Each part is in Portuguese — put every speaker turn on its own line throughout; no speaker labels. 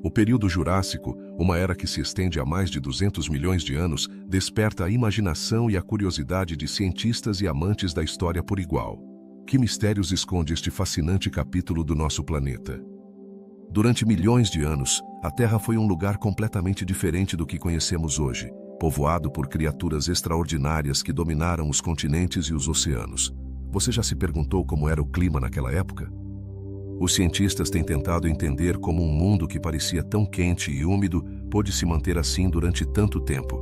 O período Jurássico, uma era que se estende a mais de 200 milhões de anos, desperta a imaginação e a curiosidade de cientistas e amantes da história por igual. Que mistérios esconde este fascinante capítulo do nosso planeta? Durante milhões de anos, a Terra foi um lugar completamente diferente do que conhecemos hoje, povoado por criaturas extraordinárias que dominaram os continentes e os oceanos. Você já se perguntou como era o clima naquela época? Os cientistas têm tentado entender como um mundo que parecia tão quente e úmido pôde se manter assim durante tanto tempo.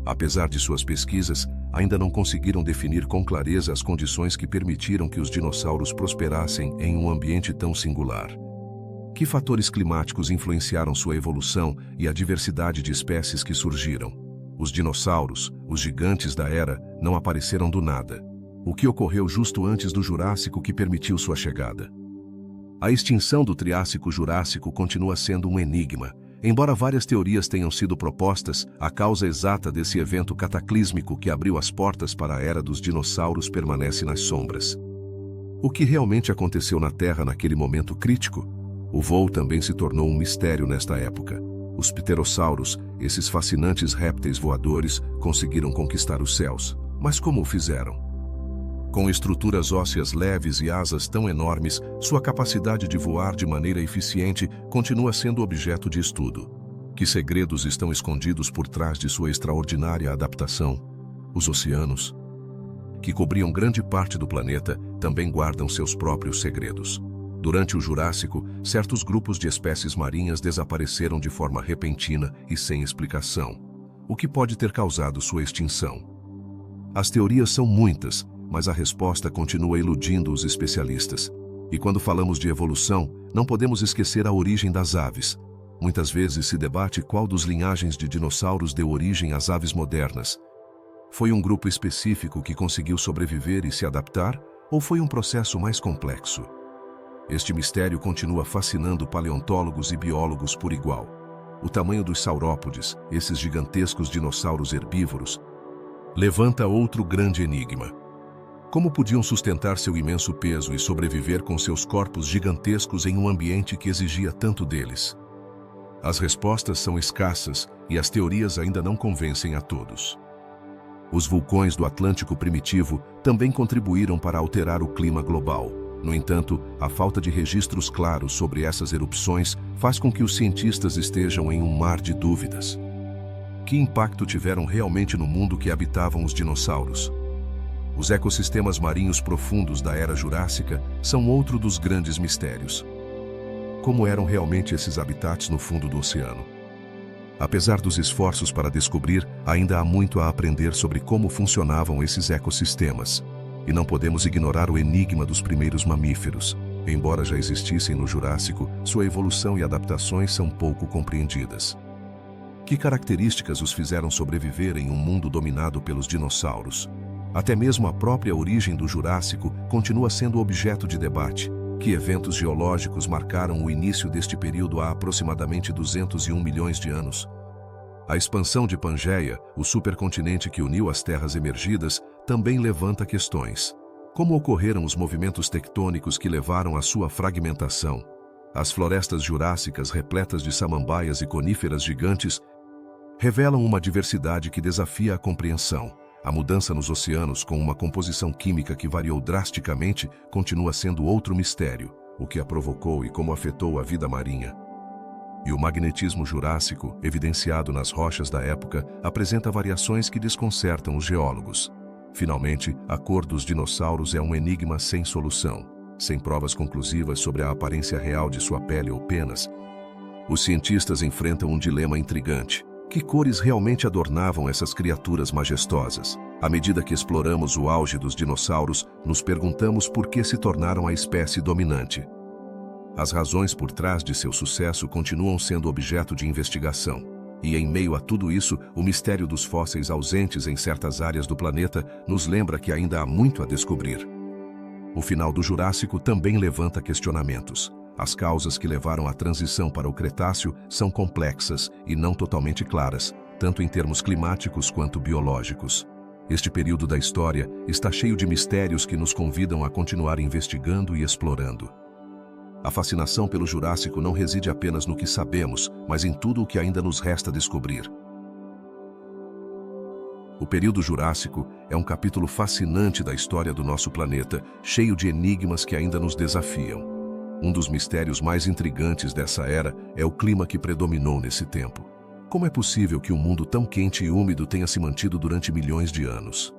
Apesar de suas pesquisas, ainda não conseguiram definir com clareza as condições que permitiram que os dinossauros prosperassem em um ambiente tão singular. Que fatores climáticos influenciaram sua evolução e a diversidade de espécies que surgiram? Os dinossauros, os gigantes da era, não apareceram do nada. O que ocorreu justo antes do Jurássico que permitiu sua chegada? A extinção do Triássico-Jurássico continua sendo um enigma. Embora várias teorias tenham sido propostas, a causa exata desse evento cataclísmico que abriu as portas para a era dos dinossauros permanece nas sombras. O que realmente aconteceu na Terra naquele momento crítico? O voo também se tornou um mistério nesta época. Os pterossauros, esses fascinantes répteis voadores, conseguiram conquistar os céus. Mas como o fizeram? Com estruturas ósseas leves e asas tão enormes, sua capacidade de voar de maneira eficiente continua sendo objeto de estudo. Que segredos estão escondidos por trás de sua extraordinária adaptação? Os oceanos, que cobriam grande parte do planeta, também guardam seus próprios segredos. Durante o Jurássico, certos grupos de espécies marinhas desapareceram de forma repentina e sem explicação. O que pode ter causado sua extinção? As teorias são muitas, mas a resposta continua iludindo os especialistas. E quando falamos de evolução, não podemos esquecer a origem das aves. Muitas vezes se debate qual dos linhagens de dinossauros deu origem às aves modernas. Foi um grupo específico que conseguiu sobreviver e se adaptar, ou foi um processo mais complexo? Este mistério continua fascinando paleontólogos e biólogos por igual. O tamanho dos saurópodes, esses gigantescos dinossauros herbívoros, levanta outro grande enigma. Como podiam sustentar seu imenso peso e sobreviver com seus corpos gigantescos em um ambiente que exigia tanto deles? As respostas são escassas e as teorias ainda não convencem a todos. Os vulcões do Atlântico primitivo também contribuíram para alterar o clima global. No entanto, a falta de registros claros sobre essas erupções faz com que os cientistas estejam em um mar de dúvidas. Que impacto tiveram realmente no mundo que habitavam os dinossauros? Os ecossistemas marinhos profundos da Era Jurássica são outro dos grandes mistérios. Como eram realmente esses habitats no fundo do oceano? Apesar dos esforços para descobrir, ainda há muito a aprender sobre como funcionavam esses ecossistemas. E não podemos ignorar o enigma dos primeiros mamíferos. Embora já existissem no Jurássico, sua evolução e adaptações são pouco compreendidas. Que características os fizeram sobreviver em um mundo dominado pelos dinossauros? Até mesmo a própria origem do Jurássico continua sendo objeto de debate. Que eventos geológicos marcaram o início deste período há aproximadamente 201 milhões de anos? A expansão de Pangeia, o supercontinente que uniu as terras emergidas, também levanta questões. Como ocorreram os movimentos tectônicos que levaram à sua fragmentação? As florestas jurássicas repletas de samambaias e coníferas gigantes revelam uma diversidade que desafia a compreensão. A mudança nos oceanos, com uma composição química que variou drasticamente, continua sendo outro mistério, o que a provocou e como afetou a vida marinha. E o magnetismo jurássico, evidenciado nas rochas da época, apresenta variações que desconcertam os geólogos. Finalmente, a cor dos dinossauros é um enigma sem solução. Sem provas conclusivas sobre a aparência real de sua pele ou penas, os cientistas enfrentam um dilema intrigante. Que cores realmente adornavam essas criaturas majestosas? À medida que exploramos o auge dos dinossauros, nos perguntamos por que se tornaram a espécie dominante. As razões por trás de seu sucesso continuam sendo objeto de investigação. E em meio a tudo isso, o mistério dos fósseis ausentes em certas áreas do planeta nos lembra que ainda há muito a descobrir. O final do Jurássico também levanta questionamentos. As causas que levaram à transição para o Cretáceo são complexas e não totalmente claras, tanto em termos climáticos quanto biológicos. Este período da história está cheio de mistérios que nos convidam a continuar investigando e explorando. A fascinação pelo Jurássico não reside apenas no que sabemos, mas em tudo o que ainda nos resta descobrir. O período Jurássico é um capítulo fascinante da história do nosso planeta, cheio de enigmas que ainda nos desafiam. Um dos mistérios mais intrigantes dessa era é o clima que predominou nesse tempo. Como é possível que um mundo tão quente e úmido tenha se mantido durante milhões de anos?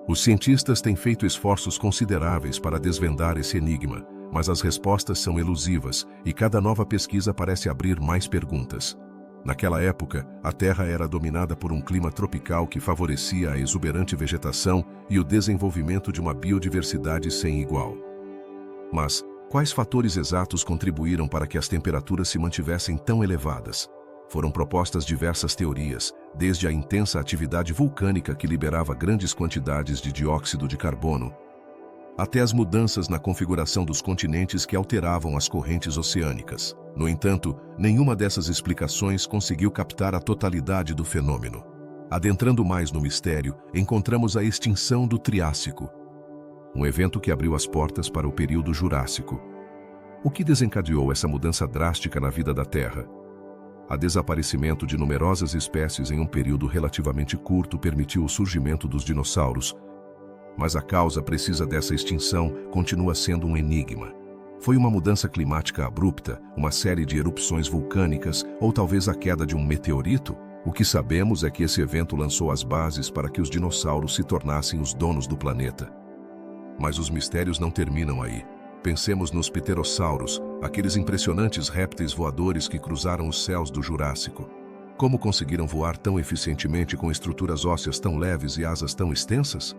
Os cientistas têm feito esforços consideráveis para desvendar esse enigma, mas as respostas são elusivas e cada nova pesquisa parece abrir mais perguntas. Naquela época, a Terra era dominada por um clima tropical que favorecia a exuberante vegetação e o desenvolvimento de uma biodiversidade sem igual. Mas, quais fatores exatos contribuíram para que as temperaturas se mantivessem tão elevadas? Foram propostas diversas teorias, desde a intensa atividade vulcânica que liberava grandes quantidades de dióxido de carbono, até as mudanças na configuração dos continentes que alteravam as correntes oceânicas. No entanto, nenhuma dessas explicações conseguiu captar a totalidade do fenômeno. Adentrando mais no mistério, encontramos a extinção do Triássico, um evento que abriu as portas para o período Jurássico. O que desencadeou essa mudança drástica na vida da Terra? O desaparecimento de numerosas espécies em um período relativamente curto permitiu o surgimento dos dinossauros, mas a causa precisa dessa extinção continua sendo um enigma. Foi uma mudança climática abrupta, uma série de erupções vulcânicas ou talvez a queda de um meteorito? O que sabemos é que esse evento lançou as bases para que os dinossauros se tornassem os donos do planeta. Mas os mistérios não terminam aí. Pensemos nos pterossauros, aqueles impressionantes répteis voadores que cruzaram os céus do Jurássico. Como conseguiram voar tão eficientemente com estruturas ósseas tão leves e asas tão extensas?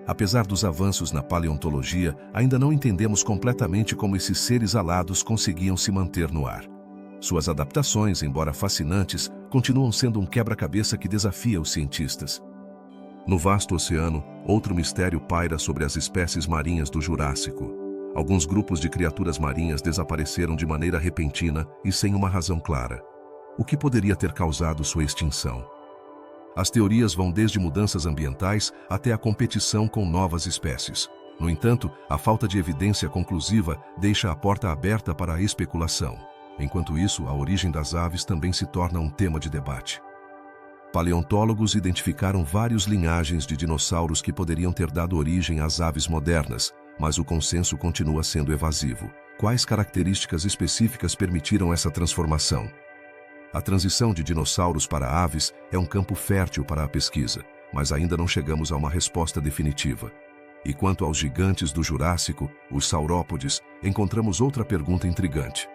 Apesar dos avanços na paleontologia, ainda não entendemos completamente como esses seres alados conseguiam se manter no ar. Suas adaptações, embora fascinantes, continuam sendo um quebra-cabeça que desafia os cientistas. No vasto oceano, outro mistério paira sobre as espécies marinhas do Jurássico. Alguns grupos de criaturas marinhas desapareceram de maneira repentina e sem uma razão clara. O que poderia ter causado sua extinção? As teorias vão desde mudanças ambientais até a competição com novas espécies. No entanto, a falta de evidência conclusiva deixa a porta aberta para a especulação. Enquanto isso, a origem das aves também se torna um tema de debate. Paleontólogos identificaram várias linhagens de dinossauros que poderiam ter dado origem às aves modernas, mas o consenso continua sendo evasivo. Quais características específicas permitiram essa transformação? A transição de dinossauros para aves é um campo fértil para a pesquisa, mas ainda não chegamos a uma resposta definitiva. E quanto aos gigantes do Jurássico, os saurópodes, encontramos outra pergunta intrigante.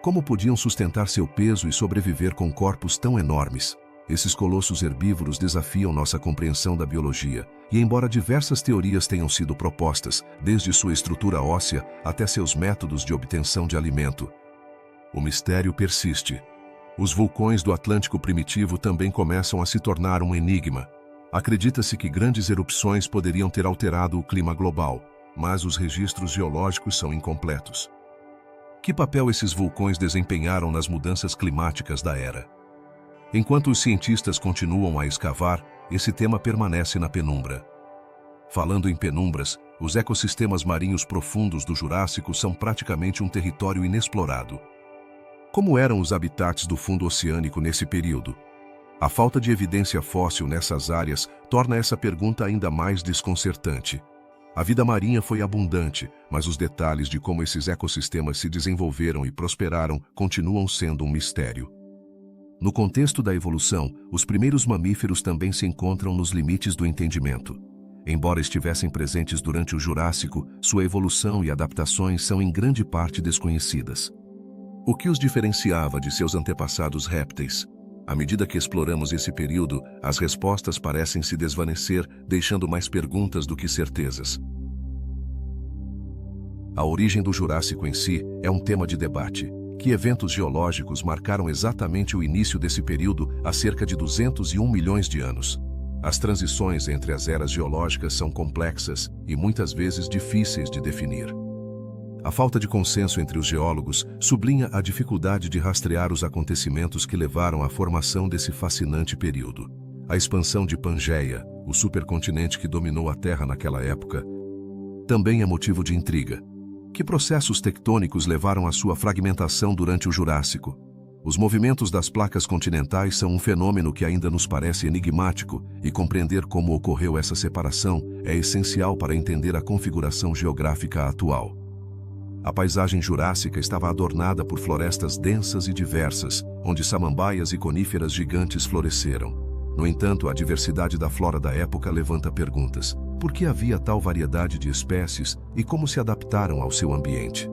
Como podiam sustentar seu peso e sobreviver com corpos tão enormes? Esses colossos herbívoros desafiam nossa compreensão da biologia, e embora diversas teorias tenham sido propostas, desde sua estrutura óssea até seus métodos de obtenção de alimento, o mistério persiste. Os vulcões do Atlântico primitivo também começam a se tornar um enigma. Acredita-se que grandes erupções poderiam ter alterado o clima global, mas os registros geológicos são incompletos. Que papel esses vulcões desempenharam nas mudanças climáticas da era? Enquanto os cientistas continuam a escavar, esse tema permanece na penumbra. Falando em penumbras, os ecossistemas marinhos profundos do Jurássico são praticamente um território inexplorado. Como eram os habitats do fundo oceânico nesse período? A falta de evidência fóssil nessas áreas torna essa pergunta ainda mais desconcertante. A vida marinha foi abundante, mas os detalhes de como esses ecossistemas se desenvolveram e prosperaram continuam sendo um mistério. No contexto da evolução, os primeiros mamíferos também se encontram nos limites do entendimento. Embora estivessem presentes durante o Jurássico, sua evolução e adaptações são em grande parte desconhecidas. O que os diferenciava de seus antepassados répteis? À medida que exploramos esse período, as respostas parecem se desvanecer, deixando mais perguntas do que certezas. A origem do Jurássico em si é um tema de debate. Que eventos geológicos marcaram exatamente o início desse período há cerca de 201 milhões de anos? As transições entre as eras geológicas são complexas e muitas vezes difíceis de definir. A falta de consenso entre os geólogos sublinha a dificuldade de rastrear os acontecimentos que levaram à formação desse fascinante período. A expansão de Pangeia, o supercontinente que dominou a Terra naquela época, também é motivo de intriga. Que processos tectônicos levaram à sua fragmentação durante o Jurássico? Os movimentos das placas continentais são um fenômeno que ainda nos parece enigmático, e compreender como ocorreu essa separação é essencial para entender a configuração geográfica atual. A paisagem jurássica estava adornada por florestas densas e diversas, onde samambaias e coníferas gigantes floresceram. No entanto, a diversidade da flora da época levanta perguntas. Por que havia tal variedade de espécies e como se adaptaram ao seu ambiente?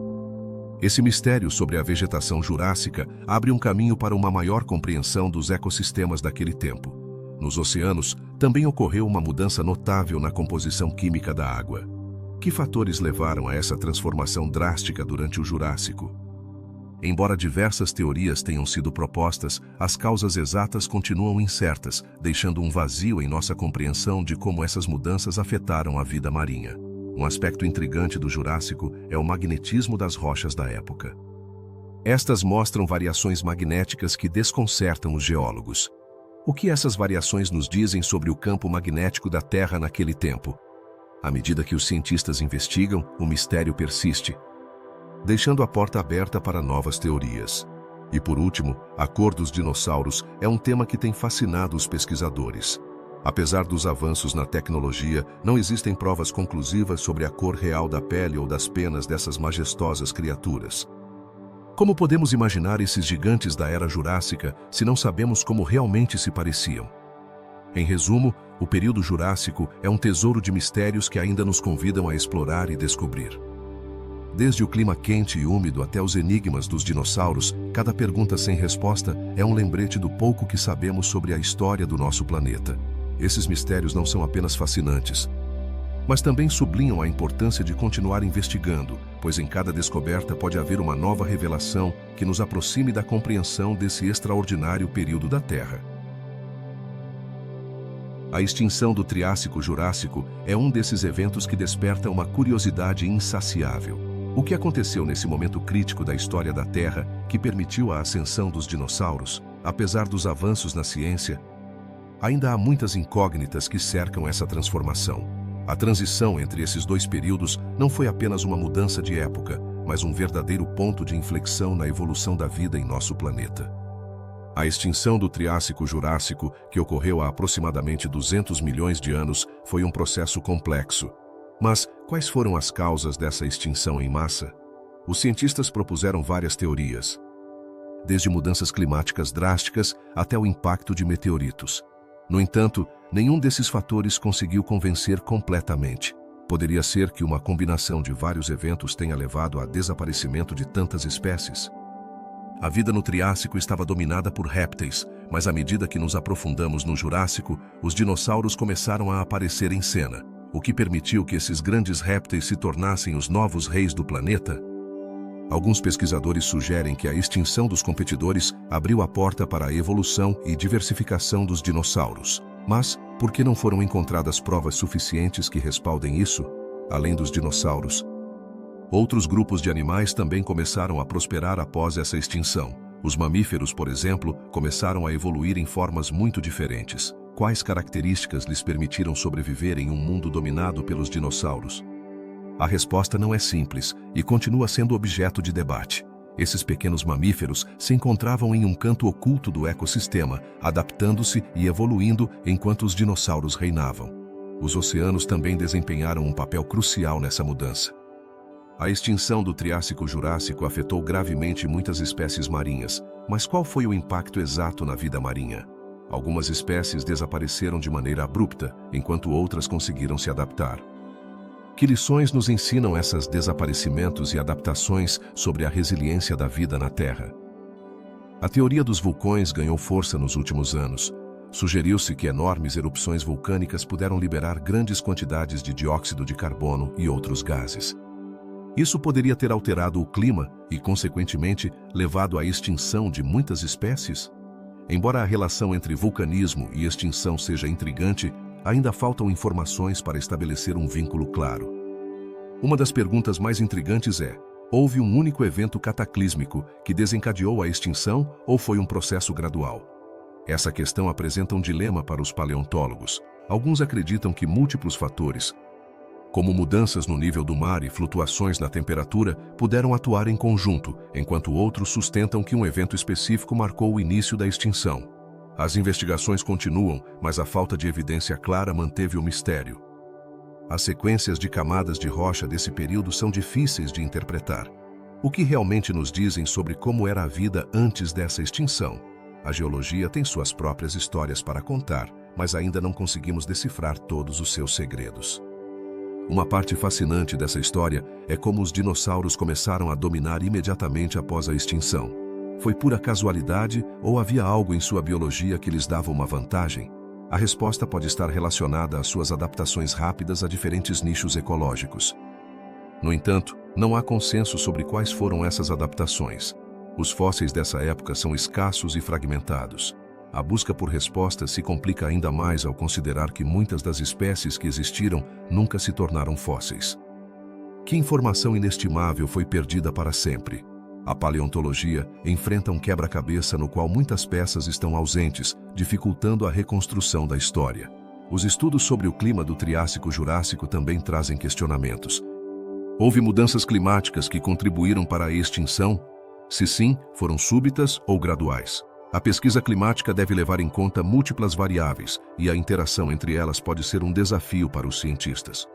Esse mistério sobre a vegetação jurássica abre um caminho para uma maior compreensão dos ecossistemas daquele tempo. Nos oceanos, também ocorreu uma mudança notável na composição química da água. Que fatores levaram a essa transformação drástica durante o Jurássico? Embora diversas teorias tenham sido propostas, as causas exatas continuam incertas, deixando um vazio em nossa compreensão de como essas mudanças afetaram a vida marinha. Um aspecto intrigante do Jurássico é o magnetismo das rochas da época. Estas mostram variações magnéticas que desconcertam os geólogos. O que essas variações nos dizem sobre o campo magnético da Terra naquele tempo? À medida que os cientistas investigam, o mistério persiste, deixando a porta aberta para novas teorias. E por último, a cor dos dinossauros é um tema que tem fascinado os pesquisadores. Apesar dos avanços na tecnologia, não existem provas conclusivas sobre a cor real da pele ou das penas dessas majestosas criaturas. Como podemos imaginar esses gigantes da Era Jurássica se não sabemos como realmente se pareciam? Em resumo, o período Jurássico é um tesouro de mistérios que ainda nos convidam a explorar e descobrir. Desde o clima quente e úmido até os enigmas dos dinossauros, cada pergunta sem resposta é um lembrete do pouco que sabemos sobre a história do nosso planeta. Esses mistérios não são apenas fascinantes, mas também sublinham a importância de continuar investigando, pois em cada descoberta pode haver uma nova revelação que nos aproxime da compreensão desse extraordinário período da Terra. A extinção do Triássico-Jurássico é um desses eventos que desperta uma curiosidade insaciável. O que aconteceu nesse momento crítico da história da Terra que permitiu a ascensão dos dinossauros? Apesar dos avanços na ciência, ainda há muitas incógnitas que cercam essa transformação. A transição entre esses dois períodos não foi apenas uma mudança de época, mas um verdadeiro ponto de inflexão na evolução da vida em nosso planeta. A extinção do Triássico-Jurássico, que ocorreu há aproximadamente 200 milhões de anos, foi um processo complexo. Mas quais foram as causas dessa extinção em massa? Os cientistas propuseram várias teorias, desde mudanças climáticas drásticas até o impacto de meteoritos. No entanto, nenhum desses fatores conseguiu convencer completamente. Poderia ser que uma combinação de vários eventos tenha levado ao desaparecimento de tantas espécies. A vida no Triássico estava dominada por répteis, mas à medida que nos aprofundamos no Jurássico, os dinossauros começaram a aparecer em cena. O que permitiu que esses grandes répteis se tornassem os novos reis do planeta? Alguns pesquisadores sugerem que a extinção dos competidores abriu a porta para a evolução e diversificação dos dinossauros. Mas, por que não foram encontradas provas suficientes que respaldem isso? Além dos dinossauros, outros grupos de animais também começaram a prosperar após essa extinção. Os mamíferos, por exemplo, começaram a evoluir em formas muito diferentes. Quais características lhes permitiram sobreviver em um mundo dominado pelos dinossauros? A resposta não é simples e continua sendo objeto de debate. Esses pequenos mamíferos se encontravam em um canto oculto do ecossistema, adaptando-se e evoluindo enquanto os dinossauros reinavam. Os oceanos também desempenharam um papel crucial nessa mudança. A extinção do Triássico-Jurássico afetou gravemente muitas espécies marinhas, mas qual foi o impacto exato na vida marinha? Algumas espécies desapareceram de maneira abrupta, enquanto outras conseguiram se adaptar. Que lições nos ensinam esses desaparecimentos e adaptações sobre a resiliência da vida na Terra? A teoria dos vulcões ganhou força nos últimos anos. Sugeriu-se que enormes erupções vulcânicas puderam liberar grandes quantidades de dióxido de carbono e outros gases. Isso poderia ter alterado o clima e, consequentemente, levado à extinção de muitas espécies? Embora a relação entre vulcanismo e extinção seja intrigante, ainda faltam informações para estabelecer um vínculo claro. Uma das perguntas mais intrigantes é: houve um único evento cataclísmico que desencadeou a extinção ou foi um processo gradual? Essa questão apresenta um dilema para os paleontólogos. Alguns acreditam que múltiplos fatores, como mudanças no nível do mar e flutuações na temperatura puderam atuar em conjunto, enquanto outros sustentam que um evento específico marcou o início da extinção. As investigações continuam, mas a falta de evidência clara manteve o mistério. As sequências de camadas de rocha desse período são difíceis de interpretar. O que realmente nos dizem sobre como era a vida antes dessa extinção? A geologia tem suas próprias histórias para contar, mas ainda não conseguimos decifrar todos os seus segredos. Uma parte fascinante dessa história é como os dinossauros começaram a dominar imediatamente após a extinção. Foi pura casualidade ou havia algo em sua biologia que lhes dava uma vantagem? A resposta pode estar relacionada às suas adaptações rápidas a diferentes nichos ecológicos. No entanto, não há consenso sobre quais foram essas adaptações. Os fósseis dessa época são escassos e fragmentados. A busca por respostas se complica ainda mais ao considerar que muitas das espécies que existiram nunca se tornaram fósseis. Que informação inestimável foi perdida para sempre? A paleontologia enfrenta um quebra-cabeça no qual muitas peças estão ausentes, dificultando a reconstrução da história. Os estudos sobre o clima do Triássico-Jurássico também trazem questionamentos. Houve mudanças climáticas que contribuíram para a extinção? Se sim, foram súbitas ou graduais? A pesquisa climática deve levar em conta múltiplas variáveis, e a interação entre elas pode ser um desafio para os cientistas.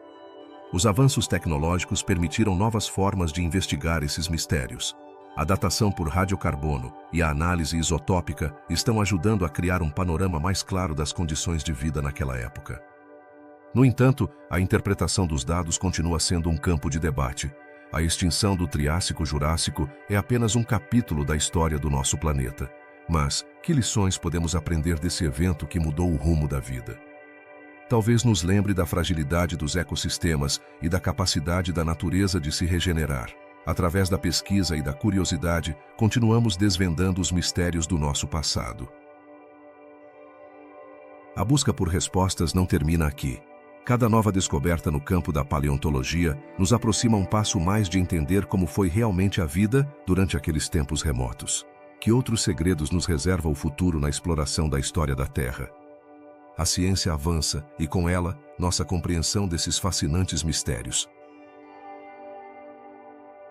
Os avanços tecnológicos permitiram novas formas de investigar esses mistérios. A datação por radiocarbono e a análise isotópica estão ajudando a criar um panorama mais claro das condições de vida naquela época. No entanto, a interpretação dos dados continua sendo um campo de debate. A extinção do Triássico-Jurássico é apenas um capítulo da história do nosso planeta. Mas, que lições podemos aprender desse evento que mudou o rumo da vida? Talvez nos lembre da fragilidade dos ecossistemas e da capacidade da natureza de se regenerar. Através da pesquisa e da curiosidade, continuamos desvendando os mistérios do nosso passado. A busca por respostas não termina aqui. Cada nova descoberta no campo da paleontologia nos aproxima um passo mais de entender como foi realmente a vida durante aqueles tempos remotos. Que outros segredos nos reserva o futuro na exploração da história da Terra? A ciência avança e, com ela, nossa compreensão desses fascinantes mistérios.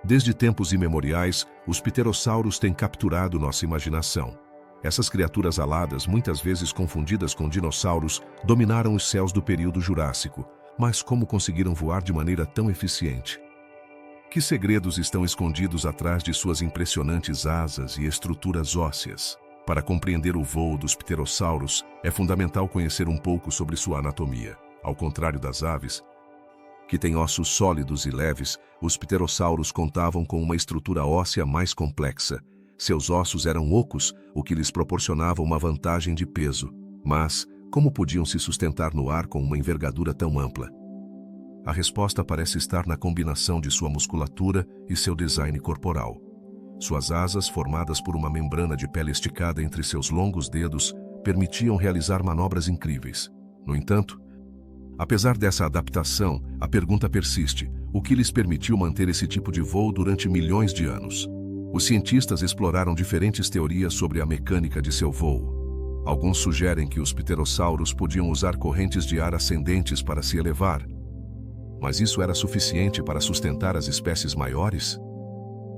Desde tempos imemoriais, os pterossauros têm capturado nossa imaginação. Essas criaturas aladas, muitas vezes confundidas com dinossauros, dominaram os céus do período Jurássico. Mas como conseguiram voar de maneira tão eficiente? Que segredos estão escondidos atrás de suas impressionantes asas e estruturas ósseas? Para compreender o voo dos pterossauros, é fundamental conhecer um pouco sobre sua anatomia. Ao contrário das aves, que têm ossos sólidos e leves, os pterossauros contavam com uma estrutura óssea mais complexa. Seus ossos eram ocos, o que lhes proporcionava uma vantagem de peso. Mas, como podiam se sustentar no ar com uma envergadura tão ampla? A resposta parece estar na combinação de sua musculatura e seu design corporal. Suas asas, formadas por uma membrana de pele esticada entre seus longos dedos, permitiam realizar manobras incríveis. No entanto, apesar dessa adaptação, a pergunta persiste: o que lhes permitiu manter esse tipo de voo durante milhões de anos? Os cientistas exploraram diferentes teorias sobre a mecânica de seu voo. Alguns sugerem que os pterossauros podiam usar correntes de ar ascendentes para se elevar. Mas isso era suficiente para sustentar as espécies maiores?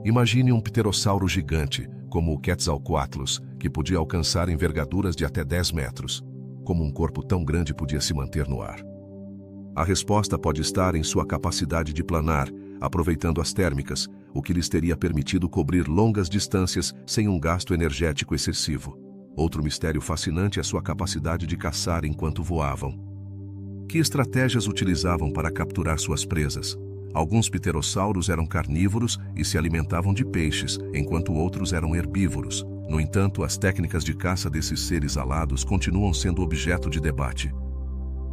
Imagine um pterossauro gigante, como o Quetzalcoatlus, que podia alcançar envergaduras de até 10 metros. Como um corpo tão grande podia se manter no ar? A resposta pode estar em sua capacidade de planar, aproveitando as térmicas, o que lhes teria permitido cobrir longas distâncias sem um gasto energético excessivo. Outro mistério fascinante é sua capacidade de caçar enquanto voavam. Que estratégias utilizavam para capturar suas presas? Alguns pterossauros eram carnívoros e se alimentavam de peixes, enquanto outros eram herbívoros. No entanto, as técnicas de caça desses seres alados continuam sendo objeto de debate.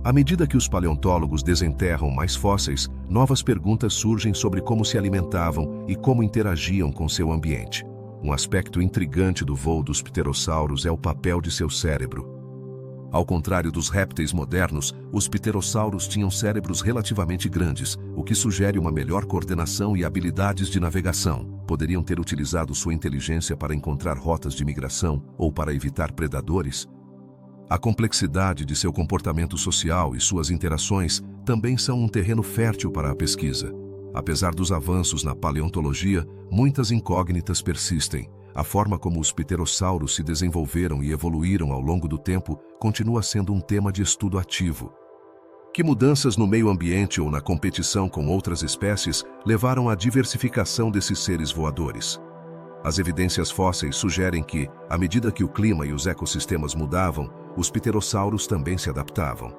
À medida que os paleontólogos desenterram mais fósseis, novas perguntas surgem sobre como se alimentavam e como interagiam com seu ambiente. Um aspecto intrigante do voo dos pterossauros é o papel de seu cérebro. Ao contrário dos répteis modernos, os pterossauros tinham cérebros relativamente grandes, o que sugere uma melhor coordenação e habilidades de navegação. Poderiam ter utilizado sua inteligência para encontrar rotas de migração ou para evitar predadores? A complexidade de seu comportamento social e suas interações também são um terreno fértil para a pesquisa. Apesar dos avanços na paleontologia, muitas incógnitas persistem. A forma como os pterossauros se desenvolveram e evoluíram ao longo do tempo continua sendo um tema de estudo ativo. Que mudanças no meio ambiente ou na competição com outras espécies levaram à diversificação desses seres voadores? As evidências fósseis sugerem que, à medida que o clima e os ecossistemas mudavam, os pterossauros também se adaptavam.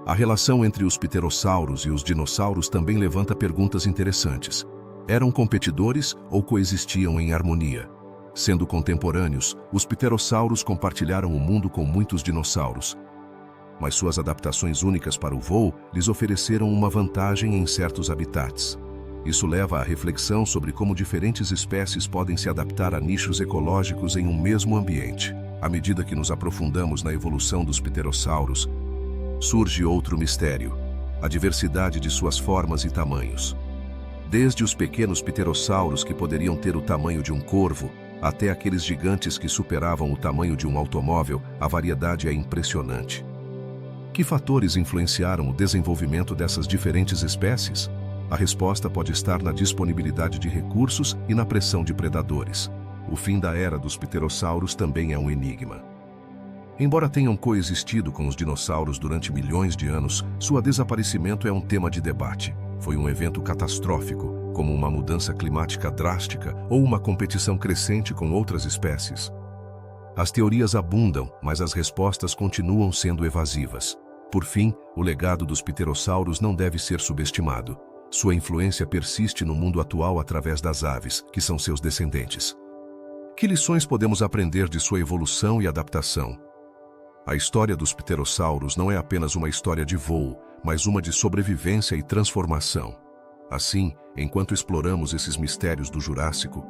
A relação entre os pterossauros e os dinossauros também levanta perguntas interessantes. Eram competidores ou coexistiam em harmonia? Sendo contemporâneos, os pterossauros compartilharam o mundo com muitos dinossauros. Mas suas adaptações únicas para o voo lhes ofereceram uma vantagem em certos habitats. Isso leva à reflexão sobre como diferentes espécies podem se adaptar a nichos ecológicos em um mesmo ambiente. À medida que nos aprofundamos na evolução dos pterossauros, surge outro mistério: a diversidade de suas formas e tamanhos. Desde os pequenos pterossauros que poderiam ter o tamanho de um corvo, até aqueles gigantes que superavam o tamanho de um automóvel, a variedade é impressionante. Que fatores influenciaram o desenvolvimento dessas diferentes espécies? A resposta pode estar na disponibilidade de recursos e na pressão de predadores. O fim da era dos pterossauros também é um enigma. Embora tenham coexistido com os dinossauros durante milhões de anos, seu desaparecimento é um tema de debate. Foi um evento catastrófico, como uma mudança climática drástica ou uma competição crescente com outras espécies. As teorias abundam, mas as respostas continuam sendo evasivas. Por fim, o legado dos pterossauros não deve ser subestimado. Sua influência persiste no mundo atual através das aves, que são seus descendentes. Que lições podemos aprender de sua evolução e adaptação? A história dos pterossauros não é apenas uma história de voo, mas uma de sobrevivência e transformação. Assim, enquanto exploramos esses mistérios do Jurássico,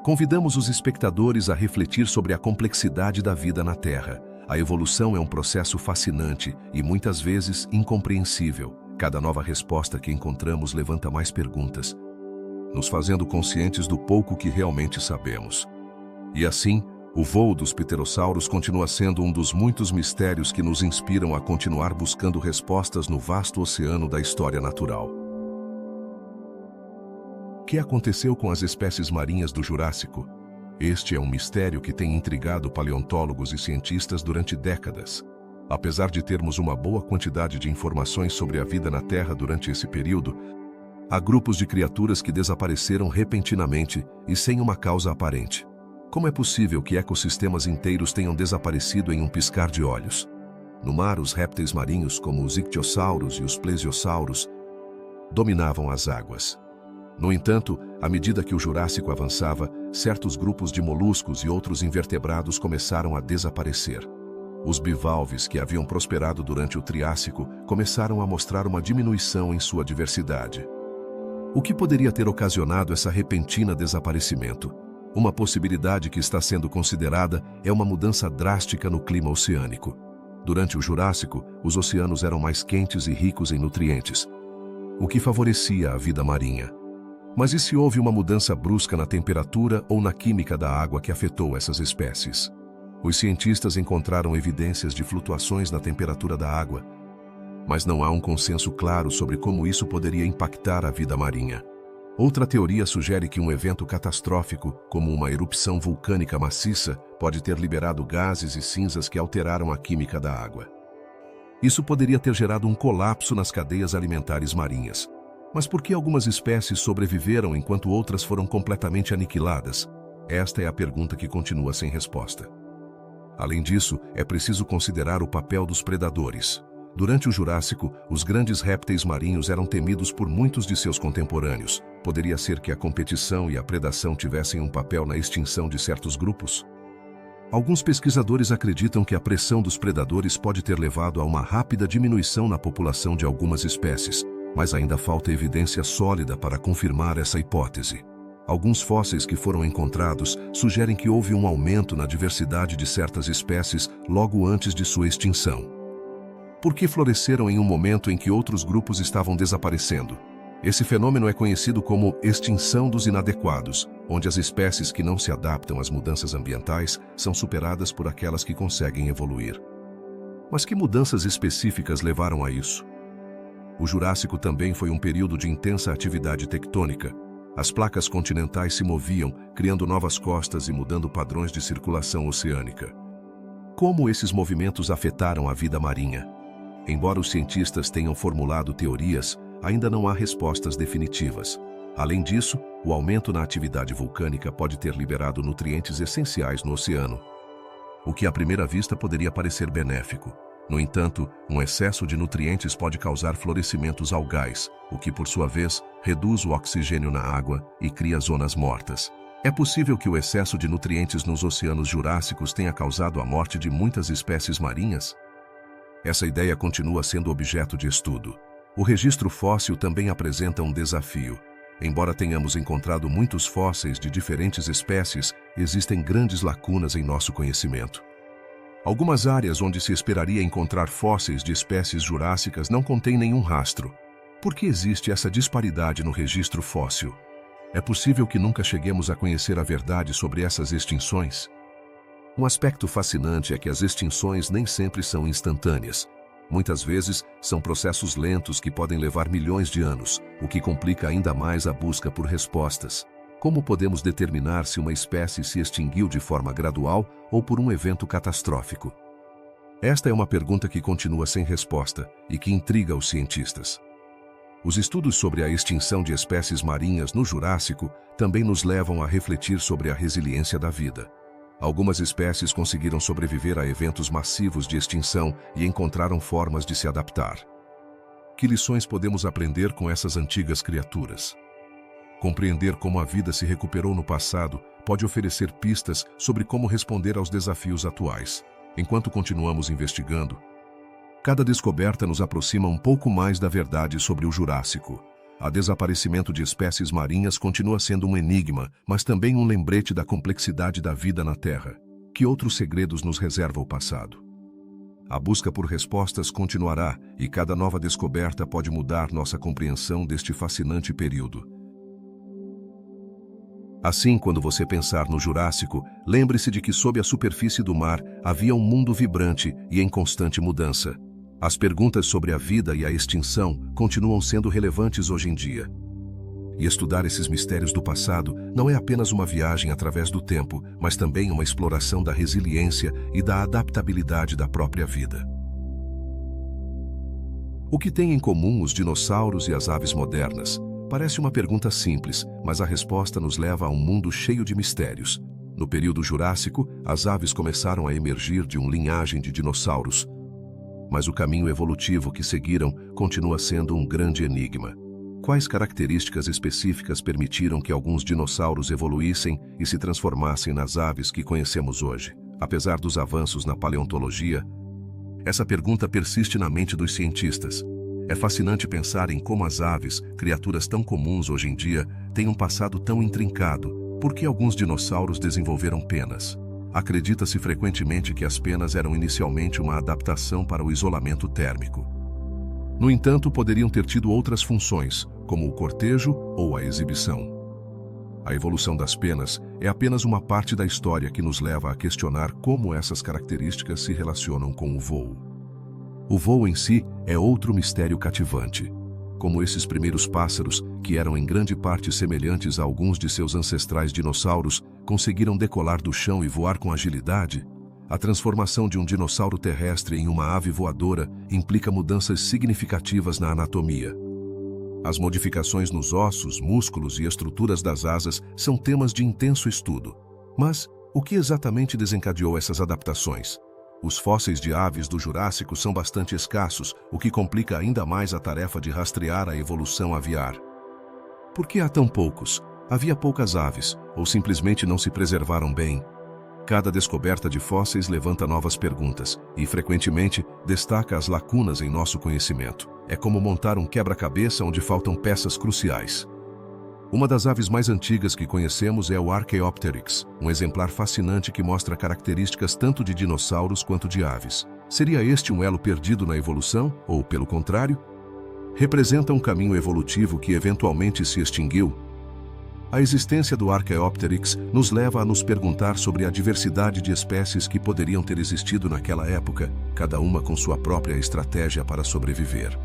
convidamos os espectadores a refletir sobre a complexidade da vida na Terra. A evolução é um processo fascinante e muitas vezes incompreensível. Cada nova resposta que encontramos levanta mais perguntas, nos fazendo conscientes do pouco que realmente sabemos. E assim, o voo dos pterossauros continua sendo um dos muitos mistérios que nos inspiram a continuar buscando respostas no vasto oceano da história natural. O que aconteceu com as espécies marinhas do Jurássico? Este é um mistério que tem intrigado paleontólogos e cientistas durante décadas. Apesar de termos uma boa quantidade de informações sobre a vida na Terra durante esse período, há grupos de criaturas que desapareceram repentinamente e sem uma causa aparente. Como é possível que ecossistemas inteiros tenham desaparecido em um piscar de olhos? No mar, os répteis marinhos, como os ictiossauros e os plesiosauros, dominavam as águas. No entanto, à medida que o Jurássico avançava, certos grupos de moluscos e outros invertebrados começaram a desaparecer. Os bivalves, que haviam prosperado durante o Triássico, começaram a mostrar uma diminuição em sua diversidade. O que poderia ter ocasionado essa repentina desaparecimento? Uma possibilidade que está sendo considerada é uma mudança drástica no clima oceânico. Durante o Jurássico, os oceanos eram mais quentes e ricos em nutrientes, o que favorecia a vida marinha. Mas e se houve uma mudança brusca na temperatura ou na química da água que afetou essas espécies? Os cientistas encontraram evidências de flutuações na temperatura da água, mas não há um consenso claro sobre como isso poderia impactar a vida marinha. Outra teoria sugere que um evento catastrófico, como uma erupção vulcânica maciça, pode ter liberado gases e cinzas que alteraram a química da água. Isso poderia ter gerado um colapso nas cadeias alimentares marinhas. Mas por que algumas espécies sobreviveram enquanto outras foram completamente aniquiladas? Esta é a pergunta que continua sem resposta. Além disso, é preciso considerar o papel dos predadores. Durante o Jurássico, os grandes répteis marinhos eram temidos por muitos de seus contemporâneos. Poderia ser que a competição e a predação tivessem um papel na extinção de certos grupos? Alguns pesquisadores acreditam que a pressão dos predadores pode ter levado a uma rápida diminuição na população de algumas espécies, mas ainda falta evidência sólida para confirmar essa hipótese. Alguns fósseis que foram encontrados sugerem que houve um aumento na diversidade de certas espécies logo antes de sua extinção. Por que floresceram em um momento em que outros grupos estavam desaparecendo? Esse fenômeno é conhecido como extinção dos inadequados, onde as espécies que não se adaptam às mudanças ambientais são superadas por aquelas que conseguem evoluir. Mas que mudanças específicas levaram a isso? O Jurássico também foi um período de intensa atividade tectônica. As placas continentais se moviam, criando novas costas e mudando padrões de circulação oceânica. Como esses movimentos afetaram a vida marinha? Embora os cientistas tenham formulado teorias, ainda não há respostas definitivas. Além disso, o aumento na atividade vulcânica pode ter liberado nutrientes essenciais no oceano, o que à primeira vista poderia parecer benéfico. No entanto, um excesso de nutrientes pode causar florescimentos algais, o que, por sua vez, reduz o oxigênio na água e cria zonas mortas. É possível que o excesso de nutrientes nos oceanos jurássicos tenha causado a morte de muitas espécies marinhas? Essa ideia continua sendo objeto de estudo. O registro fóssil também apresenta um desafio. Embora tenhamos encontrado muitos fósseis de diferentes espécies, existem grandes lacunas em nosso conhecimento. Algumas áreas onde se esperaria encontrar fósseis de espécies jurássicas não contêm nenhum rastro. Por que existe essa disparidade no registro fóssil? É possível que nunca cheguemos a conhecer a verdade sobre essas extinções? Um aspecto fascinante é que as extinções nem sempre são instantâneas. Muitas vezes, são processos lentos que podem levar milhões de anos, o que complica ainda mais a busca por respostas. Como podemos determinar se uma espécie se extinguiu de forma gradual ou por um evento catastrófico? Esta é uma pergunta que continua sem resposta e que intriga os cientistas. Os estudos sobre a extinção de espécies marinhas no Jurássico também nos levam a refletir sobre a resiliência da vida. Algumas espécies conseguiram sobreviver a eventos massivos de extinção e encontraram formas de se adaptar. Que lições podemos aprender com essas antigas criaturas? Compreender como a vida se recuperou no passado pode oferecer pistas sobre como responder aos desafios atuais. Enquanto continuamos investigando, cada descoberta nos aproxima um pouco mais da verdade sobre o Jurássico. O desaparecimento de espécies marinhas continua sendo um enigma, mas também um lembrete da complexidade da vida na Terra. Que outros segredos nos reserva o passado? A busca por respostas continuará e cada nova descoberta pode mudar nossa compreensão deste fascinante período. Assim, quando você pensar no Jurássico, lembre-se de que sob a superfície do mar havia um mundo vibrante e em constante mudança. As perguntas sobre a vida e a extinção continuam sendo relevantes hoje em dia. E estudar esses mistérios do passado não é apenas uma viagem através do tempo, mas também uma exploração da resiliência e da adaptabilidade da própria vida. O que têm em comum os dinossauros e as aves modernas? Parece uma pergunta simples, mas a resposta nos leva a um mundo cheio de mistérios. No período Jurássico, as aves começaram a emergir de uma linhagem de dinossauros. Mas o caminho evolutivo que seguiram continua sendo um grande enigma. Quais características específicas permitiram que alguns dinossauros evoluíssem e se transformassem nas aves que conhecemos hoje? Apesar dos avanços na paleontologia, essa pergunta persiste na mente dos cientistas. É fascinante pensar em como as aves, criaturas tão comuns hoje em dia, têm um passado tão intrincado. Por que alguns dinossauros desenvolveram penas? Acredita-se frequentemente que as penas eram inicialmente uma adaptação para o isolamento térmico. No entanto, poderiam ter tido outras funções, como o cortejo ou a exibição. A evolução das penas é apenas uma parte da história que nos leva a questionar como essas características se relacionam com o voo. O voo em si é outro mistério cativante. Como esses primeiros pássaros, que eram em grande parte semelhantes a alguns de seus ancestrais dinossauros, conseguiram decolar do chão e voar com agilidade, a transformação de um dinossauro terrestre em uma ave voadora implica mudanças significativas na anatomia. As modificações nos ossos, músculos e estruturas das asas são temas de intenso estudo. Mas o que exatamente desencadeou essas adaptações? Os fósseis de aves do Jurássico são bastante escassos, o que complica ainda mais a tarefa de rastrear a evolução aviar. Por que há tão poucos? Havia poucas aves, ou simplesmente não se preservaram bem? Cada descoberta de fósseis levanta novas perguntas e, frequentemente, destaca as lacunas em nosso conhecimento. É como montar um quebra-cabeça onde faltam peças cruciais. Uma das aves mais antigas que conhecemos é o Archaeopteryx, um exemplar fascinante que mostra características tanto de dinossauros quanto de aves. Seria este um elo perdido na evolução, ou, pelo contrário, representa um caminho evolutivo que eventualmente se extinguiu? A existência do Archaeopteryx nos leva a nos perguntar sobre a diversidade de espécies que poderiam ter existido naquela época, cada uma com sua própria estratégia para sobreviver.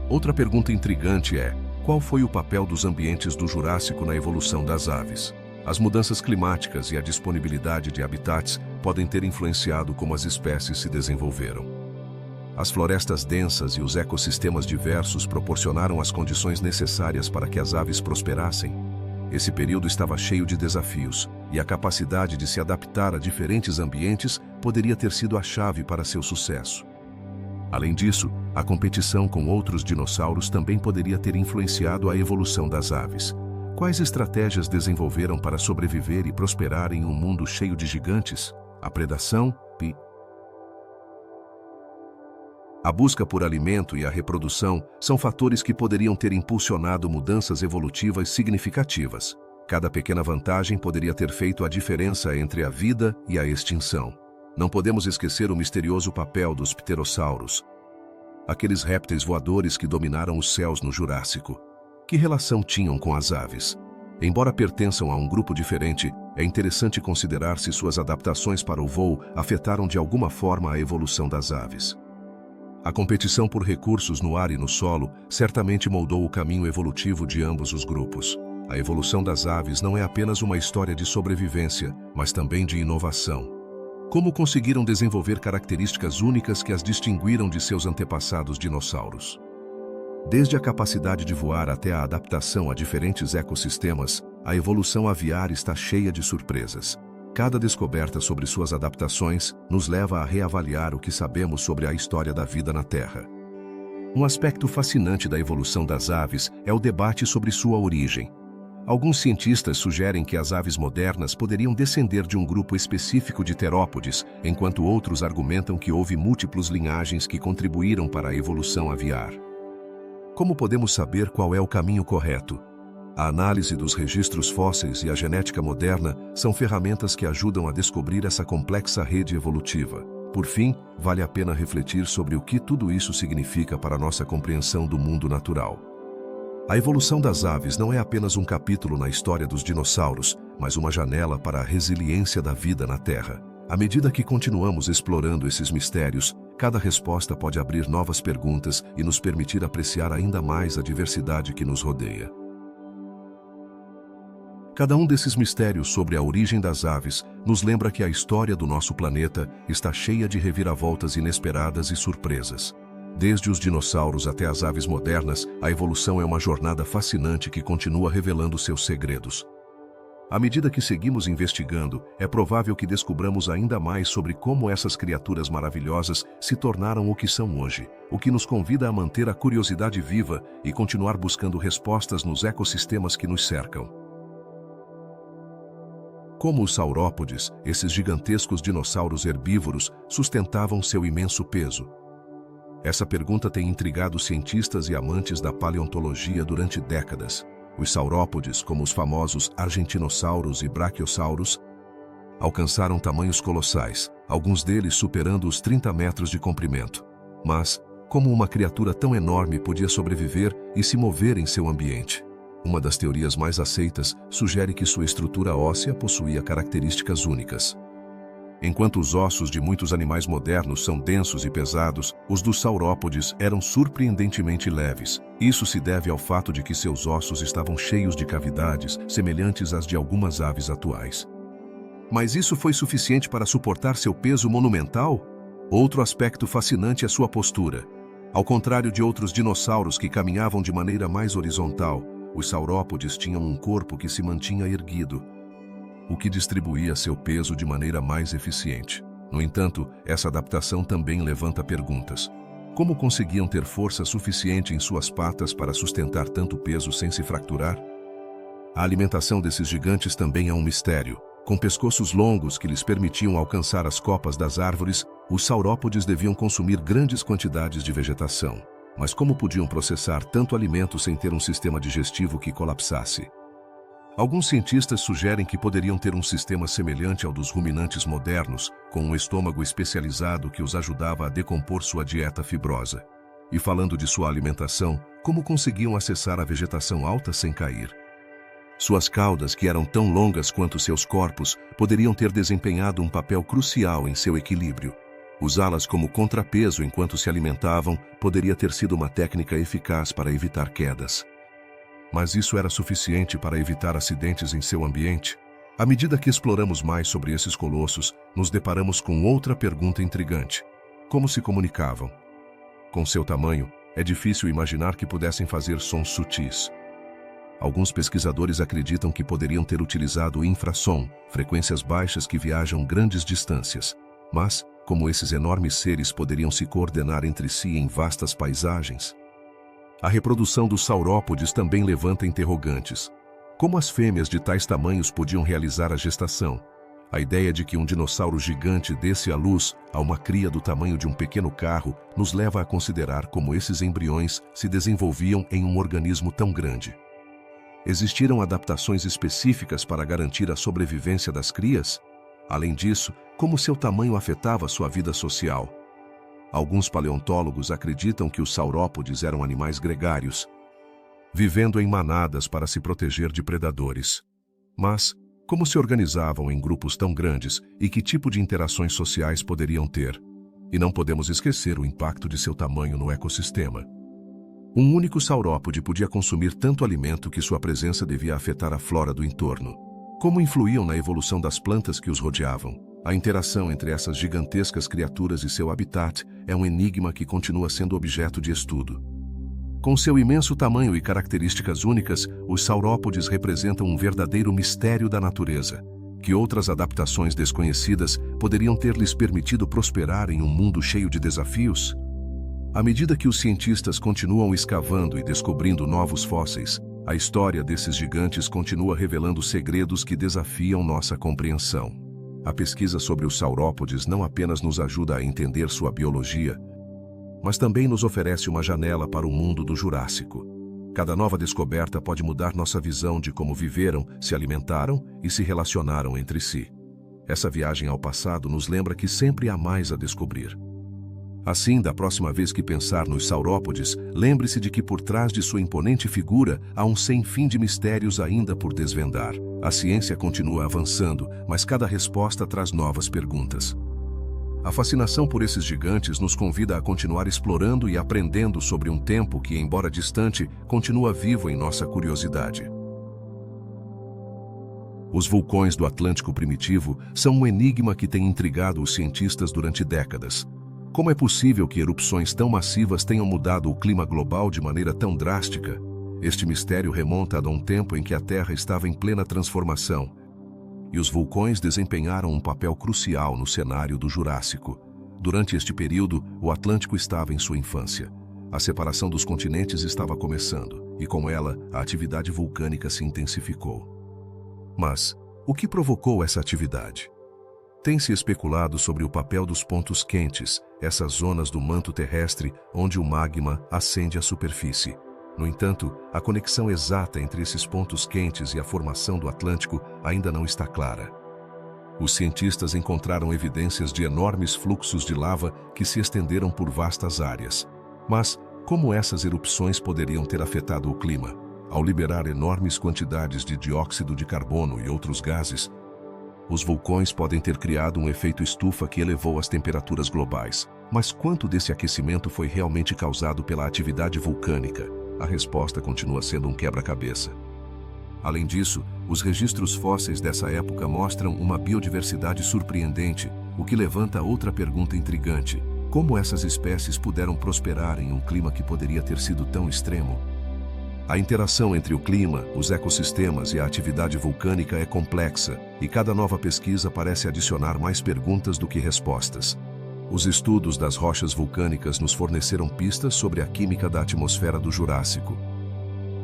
Outra pergunta intrigante é: qual foi o papel dos ambientes do Jurássico na evolução das aves? As mudanças climáticas e a disponibilidade de habitats podem ter influenciado como as espécies se desenvolveram. As florestas densas e os ecossistemas diversos proporcionaram as condições necessárias para que as aves prosperassem. Esse período estava cheio de desafios, e a capacidade de se adaptar a diferentes ambientes poderia ter sido a chave para seu sucesso. Além disso, a competição com outros dinossauros também poderia ter influenciado a evolução das aves. Quais estratégias desenvolveram para sobreviver e prosperar em um mundo cheio de gigantes? A predação, a busca por alimento e a reprodução são fatores que poderiam ter impulsionado mudanças evolutivas significativas. Cada pequena vantagem poderia ter feito a diferença entre a vida e a extinção. Não podemos esquecer o misterioso papel dos pterossauros, aqueles répteis voadores que dominaram os céus no Jurássico. Que relação tinham com as aves? Embora pertençam a um grupo diferente, é interessante considerar se suas adaptações para o voo afetaram de alguma forma a evolução das aves. A competição por recursos no ar e no solo certamente moldou o caminho evolutivo de ambos os grupos. A evolução das aves não é apenas uma história de sobrevivência, mas também de inovação. Como conseguiram desenvolver características únicas que as distinguiram de seus antepassados dinossauros? Desde a capacidade de voar até a adaptação a diferentes ecossistemas, a evolução aviar está cheia de surpresas. Cada descoberta sobre suas adaptações nos leva a reavaliar o que sabemos sobre a história da vida na Terra. Um aspecto fascinante da evolução das aves é o debate sobre sua origem. Alguns cientistas sugerem que as aves modernas poderiam descender de um grupo específico de terópodes, enquanto outros argumentam que houve múltiplas linhagens que contribuíram para a evolução aviar. Como podemos saber qual é o caminho correto? A análise dos registros fósseis e a genética moderna são ferramentas que ajudam a descobrir essa complexa rede evolutiva. Por fim, vale a pena refletir sobre o que tudo isso significa para nossa compreensão do mundo natural. A evolução das aves não é apenas um capítulo na história dos dinossauros, mas uma janela para a resiliência da vida na Terra. À medida que continuamos explorando esses mistérios, cada resposta pode abrir novas perguntas e nos permitir apreciar ainda mais a diversidade que nos rodeia. Cada um desses mistérios sobre a origem das aves nos lembra que a história do nosso planeta está cheia de reviravoltas inesperadas e surpresas. Desde os dinossauros até as aves modernas, a evolução é uma jornada fascinante que continua revelando seus segredos. À medida que seguimos investigando, é provável que descubramos ainda mais sobre como essas criaturas maravilhosas se tornaram o que são hoje, o que nos convida a manter a curiosidade viva e continuar buscando respostas nos ecossistemas que nos cercam. Como os saurópodes, esses gigantescos dinossauros herbívoros sustentavam seu imenso peso? Essa pergunta tem intrigado cientistas e amantes da paleontologia durante décadas. Os saurópodes, como os famosos argentinossauros e braquiossauros, alcançaram tamanhos colossais, alguns deles superando os 30 metros de comprimento. Mas, como uma criatura tão enorme podia sobreviver e se mover em seu ambiente? Uma das teorias mais aceitas sugere que sua estrutura óssea possuía características únicas. Enquanto os ossos de muitos animais modernos são densos e pesados, os dos saurópodes eram surpreendentemente leves. Isso se deve ao fato de que seus ossos estavam cheios de cavidades, semelhantes às de algumas aves atuais. Mas isso foi suficiente para suportar seu peso monumental? Outro aspecto fascinante é sua postura. Ao contrário de outros dinossauros que caminhavam de maneira mais horizontal, os saurópodes tinham um corpo que se mantinha erguido, o que distribuía seu peso de maneira mais eficiente. No entanto, essa adaptação também levanta perguntas. Como conseguiam ter força suficiente em suas patas para sustentar tanto peso sem se fraturar? A alimentação desses gigantes também é um mistério. Com pescoços longos que lhes permitiam alcançar as copas das árvores, os saurópodes deviam consumir grandes quantidades de vegetação. Mas como podiam processar tanto alimento sem ter um sistema digestivo que colapsasse? Alguns cientistas sugerem que poderiam ter um sistema semelhante ao dos ruminantes modernos, com um estômago especializado que os ajudava a decompor sua dieta fibrosa. E falando de sua alimentação, como conseguiam acessar a vegetação alta sem cair? Suas caudas, que eram tão longas quanto seus corpos, poderiam ter desempenhado um papel crucial em seu equilíbrio. Usá-las como contrapeso enquanto se alimentavam poderia ter sido uma técnica eficaz para evitar quedas. Mas isso era suficiente para evitar acidentes em seu ambiente? À medida que exploramos mais sobre esses colossos, nos deparamos com outra pergunta intrigante. Como se comunicavam? Com seu tamanho, é difícil imaginar que pudessem fazer sons sutis. Alguns pesquisadores acreditam que poderiam ter utilizado infrassom, frequências baixas que viajam grandes distâncias. Mas, como esses enormes seres poderiam se coordenar entre si em vastas paisagens? A reprodução dos saurópodes também levanta interrogantes. Como as fêmeas de tais tamanhos podiam realizar a gestação? A ideia de que um dinossauro gigante desse à luz a uma cria do tamanho de um pequeno carro nos leva a considerar como esses embriões se desenvolviam em um organismo tão grande. Existiram adaptações específicas para garantir a sobrevivência das crias? Além disso, como seu tamanho afetava sua vida social? Alguns paleontólogos acreditam que os saurópodes eram animais gregários, vivendo em manadas para se proteger de predadores. Mas, como se organizavam em grupos tão grandes e que tipo de interações sociais poderiam ter? E não podemos esquecer o impacto de seu tamanho no ecossistema. Um único saurópode podia consumir tanto alimento que sua presença devia afetar a flora do entorno. Como influíam na evolução das plantas que os rodeavam? A interação entre essas gigantescas criaturas e seu habitat é um enigma que continua sendo objeto de estudo. Com seu imenso tamanho e características únicas, os saurópodes representam um verdadeiro mistério da natureza. Que outras adaptações desconhecidas poderiam ter lhes permitido prosperar em um mundo cheio de desafios? À medida que os cientistas continuam escavando e descobrindo novos fósseis, a história desses gigantes continua revelando segredos que desafiam nossa compreensão. A pesquisa sobre os saurópodes não apenas nos ajuda a entender sua biologia, mas também nos oferece uma janela para o mundo do Jurássico. Cada nova descoberta pode mudar nossa visão de como viveram, se alimentaram e se relacionaram entre si. Essa viagem ao passado nos lembra que sempre há mais a descobrir. Assim, da próxima vez que pensar nos saurópodes, lembre-se de que por trás de sua imponente figura há um sem fim de mistérios ainda por desvendar. A ciência continua avançando, mas cada resposta traz novas perguntas. A fascinação por esses gigantes nos convida a continuar explorando e aprendendo sobre um tempo que, embora distante, continua vivo em nossa curiosidade. Os vulcões do Atlântico primitivo são um enigma que tem intrigado os cientistas durante décadas. Como é possível que erupções tão massivas tenham mudado o clima global de maneira tão drástica? Este mistério remonta a um tempo em que a Terra estava em plena transformação, e os vulcões desempenharam um papel crucial no cenário do Jurássico. Durante este período, o Atlântico estava em sua infância. A separação dos continentes estava começando, e com ela, a atividade vulcânica se intensificou. Mas, o que provocou essa atividade? Tem-se especulado sobre o papel dos pontos quentes, essas zonas do manto terrestre onde o magma ascende à superfície. No entanto, a conexão exata entre esses pontos quentes e a formação do Atlântico ainda não está clara. Os cientistas encontraram evidências de enormes fluxos de lava que se estenderam por vastas áreas. Mas, como essas erupções poderiam ter afetado o clima? Ao liberar enormes quantidades de dióxido de carbono e outros gases, os vulcões podem ter criado um efeito estufa que elevou as temperaturas globais. Mas quanto desse aquecimento foi realmente causado pela atividade vulcânica? A resposta continua sendo um quebra-cabeça. Além disso, os registros fósseis dessa época mostram uma biodiversidade surpreendente, o que levanta outra pergunta intrigante: como essas espécies puderam prosperar em um clima que poderia ter sido tão extremo? A interação entre o clima, os ecossistemas e a atividade vulcânica é complexa, e cada nova pesquisa parece adicionar mais perguntas do que respostas. Os estudos das rochas vulcânicas nos forneceram pistas sobre a química da atmosfera do Jurássico.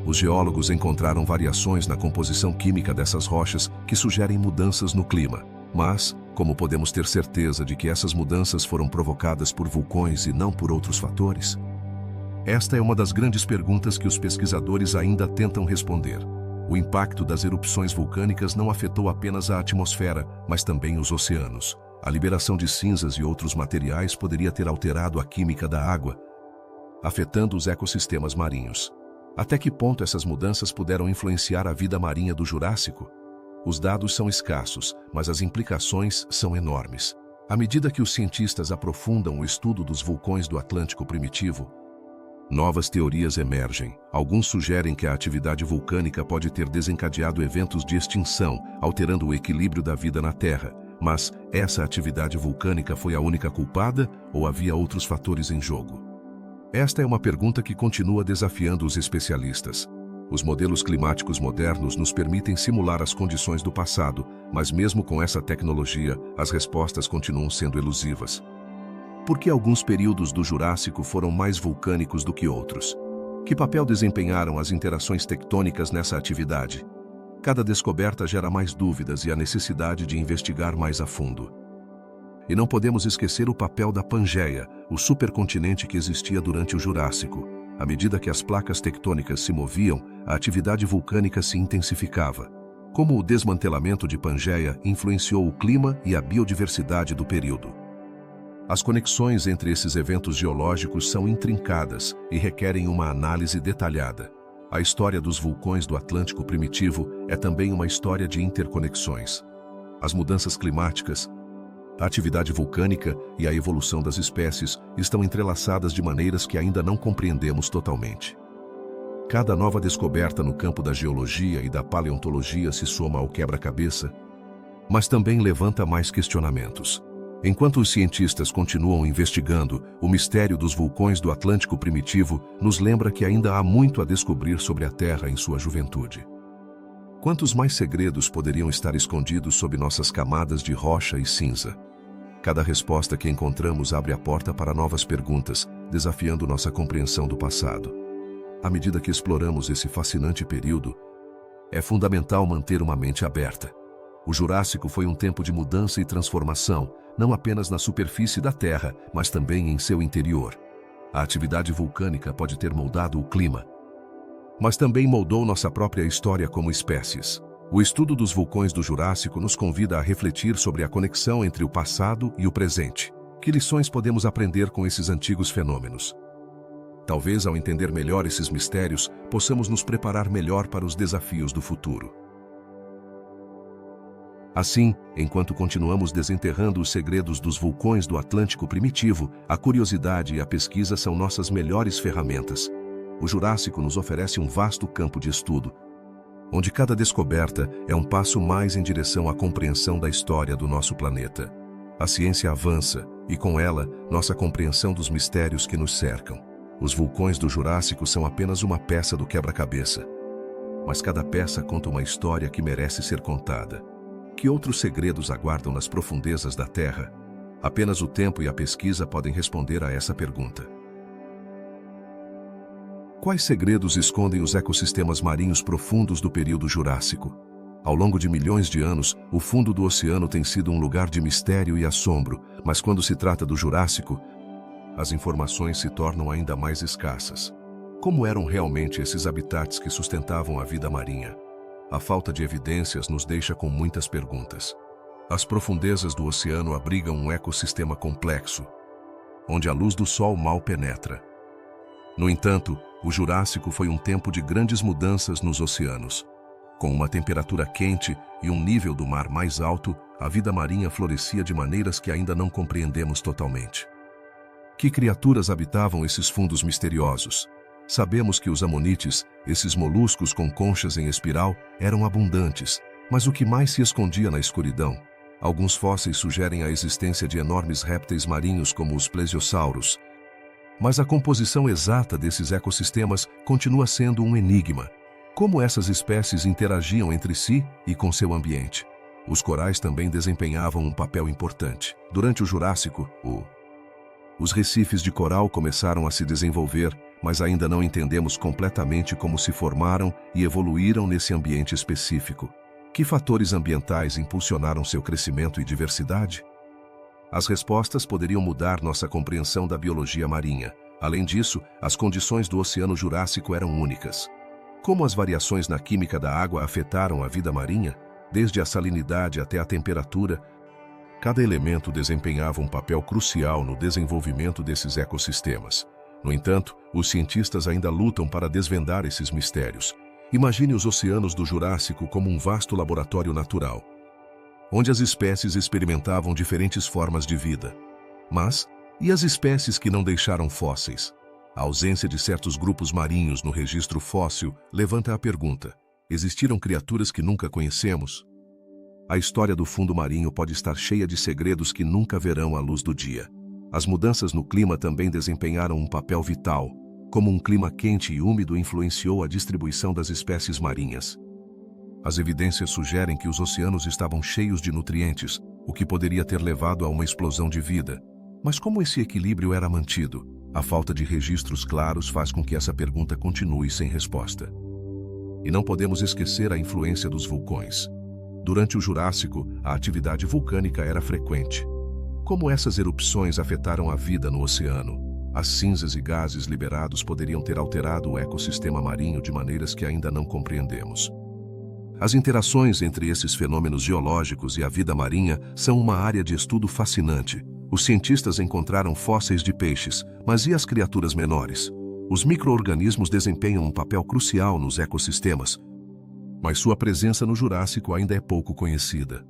Os geólogos encontraram variações na composição química dessas rochas que sugerem mudanças no clima. Mas, como podemos ter certeza de que essas mudanças foram provocadas por vulcões e não por outros fatores? Esta é uma das grandes perguntas que os pesquisadores ainda tentam responder. O impacto das erupções vulcânicas não afetou apenas a atmosfera, mas também os oceanos. A liberação de cinzas e outros materiais poderia ter alterado a química da água, afetando os ecossistemas marinhos. Até que ponto essas mudanças puderam influenciar a vida marinha do Jurássico? Os dados são escassos, mas as implicações são enormes. À medida que os cientistas aprofundam o estudo dos vulcões do Atlântico primitivo, novas teorias emergem. Alguns sugerem que a atividade vulcânica pode ter desencadeado eventos de extinção, alterando o equilíbrio da vida na Terra. Mas essa atividade vulcânica foi a única culpada ou havia outros fatores em jogo? Esta é uma pergunta que continua desafiando os especialistas. Os modelos climáticos modernos nos permitem simular as condições do passado, mas mesmo com essa tecnologia, as respostas continuam sendo elusivas. Por que alguns períodos do Jurássico foram mais vulcânicos do que outros? Que papel desempenharam as interações tectônicas nessa atividade? Cada descoberta gera mais dúvidas e a necessidade de investigar mais a fundo. E não podemos esquecer o papel da Pangeia, o supercontinente que existia durante o Jurássico. À medida que as placas tectônicas se moviam, a atividade vulcânica se intensificava. Como o desmantelamento de Pangeia influenciou o clima e a biodiversidade do período? As conexões entre esses eventos geológicos são intrincadas e requerem uma análise detalhada. A história dos vulcões do Atlântico primitivo é também uma história de interconexões. As mudanças climáticas, a atividade vulcânica e a evolução das espécies estão entrelaçadas de maneiras que ainda não compreendemos totalmente. Cada nova descoberta no campo da geologia e da paleontologia se soma ao quebra-cabeça, mas também levanta mais questionamentos. Enquanto os cientistas continuam investigando, o mistério dos vulcões do Atlântico primitivo nos lembra que ainda há muito a descobrir sobre a Terra em sua juventude. Quantos mais segredos poderiam estar escondidos sob nossas camadas de rocha e cinza? Cada resposta que encontramos abre a porta para novas perguntas, desafiando nossa compreensão do passado. À medida que exploramos esse fascinante período, é fundamental manter uma mente aberta. O Jurássico foi um tempo de mudança e transformação, não apenas na superfície da Terra, mas também em seu interior. A atividade vulcânica pode ter moldado o clima, mas também moldou nossa própria história como espécies. O estudo dos vulcões do Jurássico nos convida a refletir sobre a conexão entre o passado e o presente. Que lições podemos aprender com esses antigos fenômenos? Talvez, ao entender melhor esses mistérios, possamos nos preparar melhor para os desafios do futuro. Assim, enquanto continuamos desenterrando os segredos dos vulcões do Atlântico primitivo, a curiosidade e a pesquisa são nossas melhores ferramentas. O Jurássico nos oferece um vasto campo de estudo, onde cada descoberta é um passo mais em direção à compreensão da história do nosso planeta. A ciência avança, e com ela, nossa compreensão dos mistérios que nos cercam. Os vulcões do Jurássico são apenas uma peça do quebra-cabeça, mas cada peça conta uma história que merece ser contada. Que outros segredos aguardam nas profundezas da Terra? Apenas o tempo e a pesquisa podem responder a essa pergunta. Quais segredos escondem os ecossistemas marinhos profundos do período Jurássico? Ao longo de milhões de anos, o fundo do oceano tem sido um lugar de mistério e assombro, mas quando se trata do Jurássico, as informações se tornam ainda mais escassas. Como eram realmente esses habitats que sustentavam a vida marinha? A falta de evidências nos deixa com muitas perguntas. As profundezas do oceano abrigam um ecossistema complexo, onde a luz do sol mal penetra. No entanto, o Jurássico foi um tempo de grandes mudanças nos oceanos. Com uma temperatura quente e um nível do mar mais alto, a vida marinha florescia de maneiras que ainda não compreendemos totalmente. Que criaturas habitavam esses fundos misteriosos? Sabemos que os amonites, esses moluscos com conchas em espiral, eram abundantes, mas o que mais se escondia na escuridão? Alguns fósseis sugerem a existência de enormes répteis marinhos como os plesiosauros, mas a composição exata desses ecossistemas continua sendo um enigma. Como essas espécies interagiam entre si e com seu ambiente? Os corais também desempenhavam um papel importante. Durante o Jurássico, os recifes de coral começaram a se desenvolver, mas ainda não entendemos completamente como se formaram e evoluíram nesse ambiente específico. Que fatores ambientais impulsionaram seu crescimento e diversidade? As respostas poderiam mudar nossa compreensão da biologia marinha. Além disso, as condições do Oceano Jurássico eram únicas. Como as variações na química da água afetaram a vida marinha, desde a salinidade até a temperatura, cada elemento desempenhava um papel crucial no desenvolvimento desses ecossistemas. No entanto, os cientistas ainda lutam para desvendar esses mistérios. Imagine os oceanos do Jurássico como um vasto laboratório natural, onde as espécies experimentavam diferentes formas de vida. Mas, e as espécies que não deixaram fósseis? A ausência de certos grupos marinhos no registro fóssil levanta a pergunta: existiram criaturas que nunca conhecemos? A história do fundo marinho pode estar cheia de segredos que nunca verão a luz do dia. As mudanças no clima também desempenharam um papel vital, como um clima quente e úmido influenciou a distribuição das espécies marinhas. As evidências sugerem que os oceanos estavam cheios de nutrientes, o que poderia ter levado a uma explosão de vida. Mas como esse equilíbrio era mantido? A falta de registros claros faz com que essa pergunta continue sem resposta. E não podemos esquecer a influência dos vulcões. Durante o Jurássico, a atividade vulcânica era frequente. Como essas erupções afetaram a vida no oceano? As cinzas e gases liberados poderiam ter alterado o ecossistema marinho de maneiras que ainda não compreendemos. As interações entre esses fenômenos geológicos e a vida marinha são uma área de estudo fascinante. Os cientistas encontraram fósseis de peixes, mas e as criaturas menores? Os micro-organismos desempenham um papel crucial nos ecossistemas, mas sua presença no Jurássico ainda é pouco conhecida.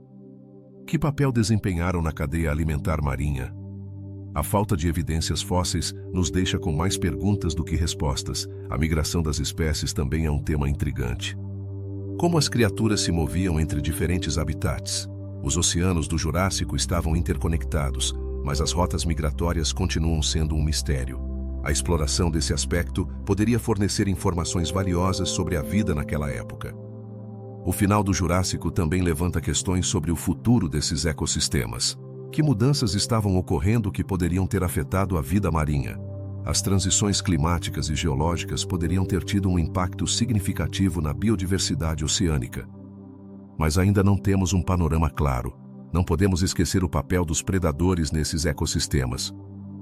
Que papel desempenharam na cadeia alimentar marinha? A falta de evidências fósseis nos deixa com mais perguntas do que respostas. A migração das espécies também é um tema intrigante. Como as criaturas se moviam entre diferentes habitats? Os oceanos do Jurássico estavam interconectados, mas as rotas migratórias continuam sendo um mistério. A exploração desse aspecto poderia fornecer informações valiosas sobre a vida naquela época. O final do Jurássico também levanta questões sobre o futuro desses ecossistemas. Que mudanças estavam ocorrendo que poderiam ter afetado a vida marinha? As transições climáticas e geológicas poderiam ter tido um impacto significativo na biodiversidade oceânica. Mas ainda não temos um panorama claro. Não podemos esquecer o papel dos predadores nesses ecossistemas.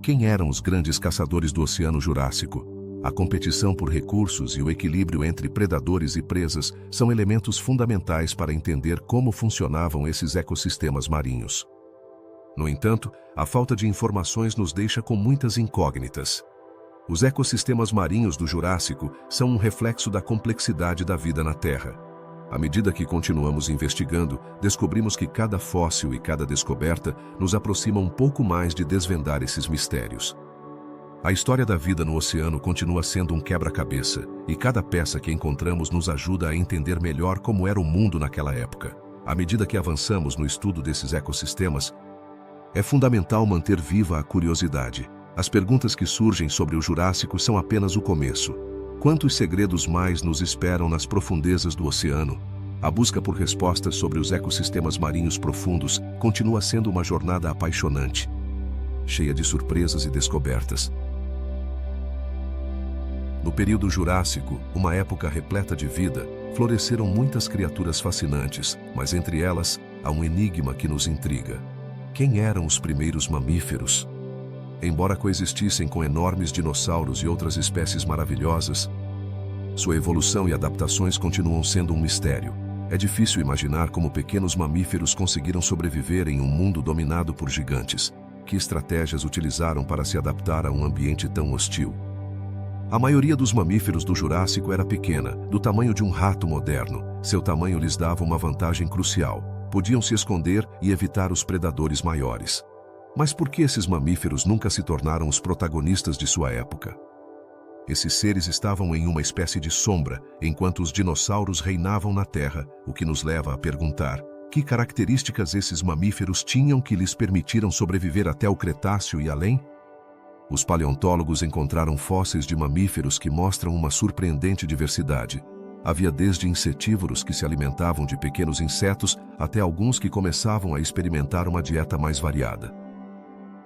Quem eram os grandes caçadores do Oceano Jurássico? A competição por recursos e o equilíbrio entre predadores e presas são elementos fundamentais para entender como funcionavam esses ecossistemas marinhos. No entanto, a falta de informações nos deixa com muitas incógnitas. Os ecossistemas marinhos do Jurássico são um reflexo da complexidade da vida na Terra. À medida que continuamos investigando, descobrimos que cada fóssil e cada descoberta nos aproxima um pouco mais de desvendar esses mistérios. A história da vida no oceano continua sendo um quebra-cabeça, e cada peça que encontramos nos ajuda a entender melhor como era o mundo naquela época. À medida que avançamos no estudo desses ecossistemas, é fundamental manter viva a curiosidade. As perguntas que surgem sobre o Jurássico são apenas o começo. Quantos segredos mais nos esperam nas profundezas do oceano? A busca por respostas sobre os ecossistemas marinhos profundos continua sendo uma jornada apaixonante, cheia de surpresas e descobertas. No período Jurássico, uma época repleta de vida, floresceram muitas criaturas fascinantes, mas entre elas, há um enigma que nos intriga. Quem eram os primeiros mamíferos? Embora coexistissem com enormes dinossauros e outras espécies maravilhosas, sua evolução e adaptações continuam sendo um mistério. É difícil imaginar como pequenos mamíferos conseguiram sobreviver em um mundo dominado por gigantes. Que estratégias utilizaram para se adaptar a um ambiente tão hostil? A maioria dos mamíferos do Jurássico era pequena, do tamanho de um rato moderno. Seu tamanho lhes dava uma vantagem crucial. Podiam se esconder e evitar os predadores maiores. Mas por que esses mamíferos nunca se tornaram os protagonistas de sua época? Esses seres estavam em uma espécie de sombra, enquanto os dinossauros reinavam na Terra, o que nos leva a perguntar: que características esses mamíferos tinham que lhes permitiram sobreviver até o Cretáceo e além? Os paleontólogos encontraram fósseis de mamíferos que mostram uma surpreendente diversidade. Havia desde insetívoros que se alimentavam de pequenos insetos até alguns que começavam a experimentar uma dieta mais variada.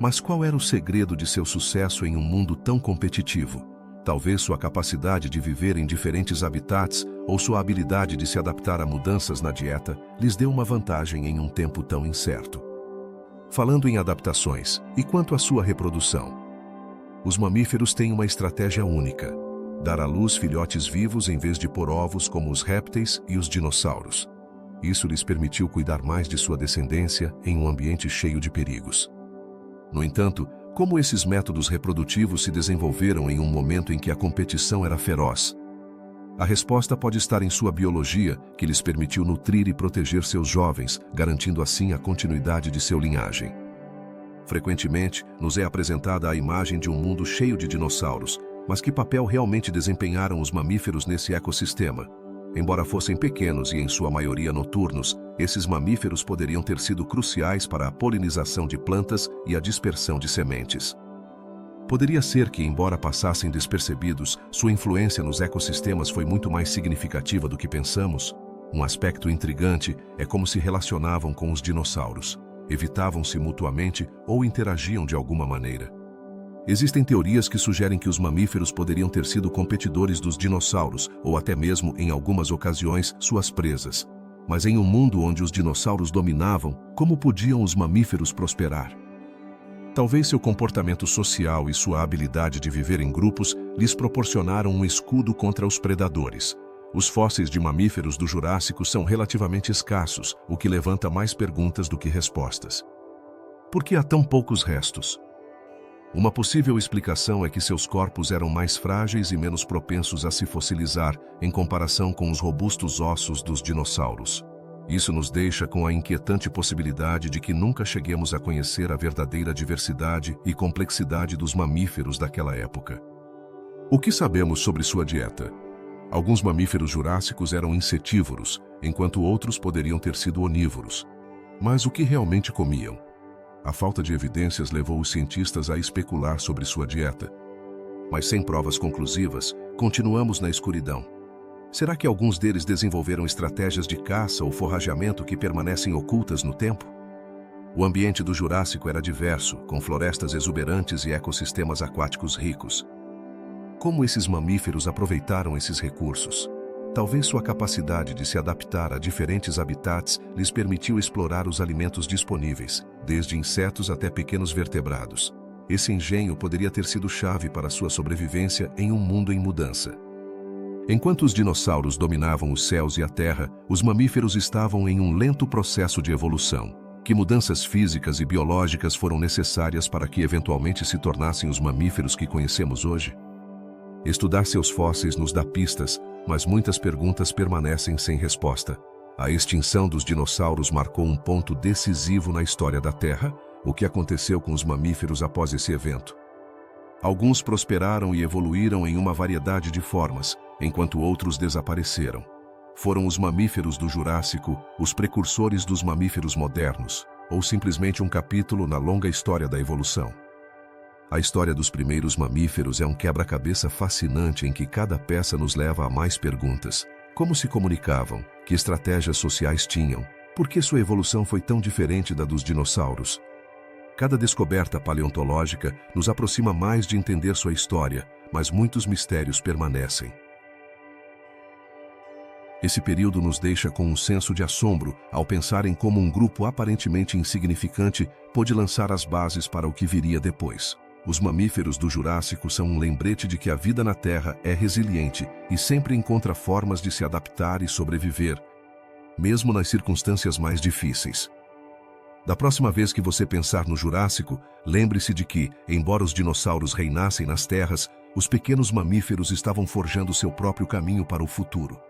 Mas qual era o segredo de seu sucesso em um mundo tão competitivo? Talvez sua capacidade de viver em diferentes habitats ou sua habilidade de se adaptar a mudanças na dieta lhes deu uma vantagem em um tempo tão incerto. Falando em adaptações, e quanto à sua reprodução? Os mamíferos têm uma estratégia única: dar à luz filhotes vivos em vez de pôr ovos como os répteis e os dinossauros. Isso lhes permitiu cuidar mais de sua descendência em um ambiente cheio de perigos. No entanto, Como esses métodos reprodutivos se desenvolveram em um momento em que a competição era feroz? A resposta pode estar em sua biologia, que lhes permitiu nutrir e proteger seus jovens, garantindo assim a continuidade de sua linhagem. Frequentemente, nos é apresentada a imagem de um mundo cheio de dinossauros, mas que papel realmente desempenharam os mamíferos nesse ecossistema? Embora fossem pequenos e em sua maioria noturnos, esses mamíferos poderiam ter sido cruciais para a polinização de plantas e a dispersão de sementes. Poderia ser que, embora passassem despercebidos, sua influência nos ecossistemas foi muito mais significativa do que pensamos. Um aspecto intrigante é como se relacionavam com os dinossauros. Evitavam-se mutuamente ou interagiam de alguma maneira. Existem teorias que sugerem que os mamíferos poderiam ter sido competidores dos dinossauros, ou até mesmo, em algumas ocasiões, suas presas. Mas em um mundo onde os dinossauros dominavam, como podiam os mamíferos prosperar? Talvez seu comportamento social e sua habilidade de viver em grupos lhes proporcionaram um escudo contra os predadores. Os fósseis de mamíferos do Jurássico são relativamente escassos, o que levanta mais perguntas do que respostas. Por que há tão poucos restos? Uma possível explicação é que seus corpos eram mais frágeis e menos propensos a se fossilizar em comparação com os robustos ossos dos dinossauros. Isso nos deixa com a inquietante possibilidade de que nunca cheguemos a conhecer a verdadeira diversidade e complexidade dos mamíferos daquela época. O que sabemos sobre sua dieta? Alguns mamíferos jurássicos eram insetívoros, enquanto outros poderiam ter sido onívoros. Mas o que realmente comiam? A falta de evidências levou os cientistas a especular sobre sua dieta. Mas sem provas conclusivas, continuamos na escuridão. Será que alguns deles desenvolveram estratégias de caça ou forrageamento que permanecem ocultas no tempo? O ambiente do Jurássico era diverso, com florestas exuberantes e ecossistemas aquáticos ricos. Como esses mamíferos aproveitaram esses recursos? Talvez sua capacidade de se adaptar a diferentes habitats lhes permitiu explorar os alimentos disponíveis, desde insetos até pequenos vertebrados. Esse engenho poderia ter sido chave para sua sobrevivência em um mundo em mudança. Enquanto os dinossauros dominavam os céus e a terra, os mamíferos estavam em um lento processo de evolução. Que mudanças físicas e biológicas foram necessárias para que eventualmente se tornassem os mamíferos que conhecemos hoje? Estudar seus fósseis nos dá pistas, mas muitas perguntas permanecem sem resposta. A extinção dos dinossauros marcou um ponto decisivo na história da Terra. O que aconteceu com os mamíferos após esse evento? Alguns prosperaram e evoluíram em uma variedade de formas, enquanto outros desapareceram. Foram os mamíferos do Jurássico os precursores dos mamíferos modernos, ou simplesmente um capítulo na longa história da evolução? A história dos primeiros mamíferos é um quebra-cabeça fascinante em que cada peça nos leva a mais perguntas. Como se comunicavam? Que estratégias sociais tinham? Por que sua evolução foi tão diferente da dos dinossauros? Cada descoberta paleontológica nos aproxima mais de entender sua história, mas muitos mistérios permanecem. Esse período nos deixa com um senso de assombro ao pensar em como um grupo aparentemente insignificante pôde lançar as bases para o que viria depois. Os mamíferos do Jurássico são um lembrete de que a vida na Terra é resiliente e sempre encontra formas de se adaptar e sobreviver, mesmo nas circunstâncias mais difíceis. Da próxima vez que você pensar no Jurássico, lembre-se de que, embora os dinossauros reinassem nas terras, os pequenos mamíferos estavam forjando seu próprio caminho para o futuro.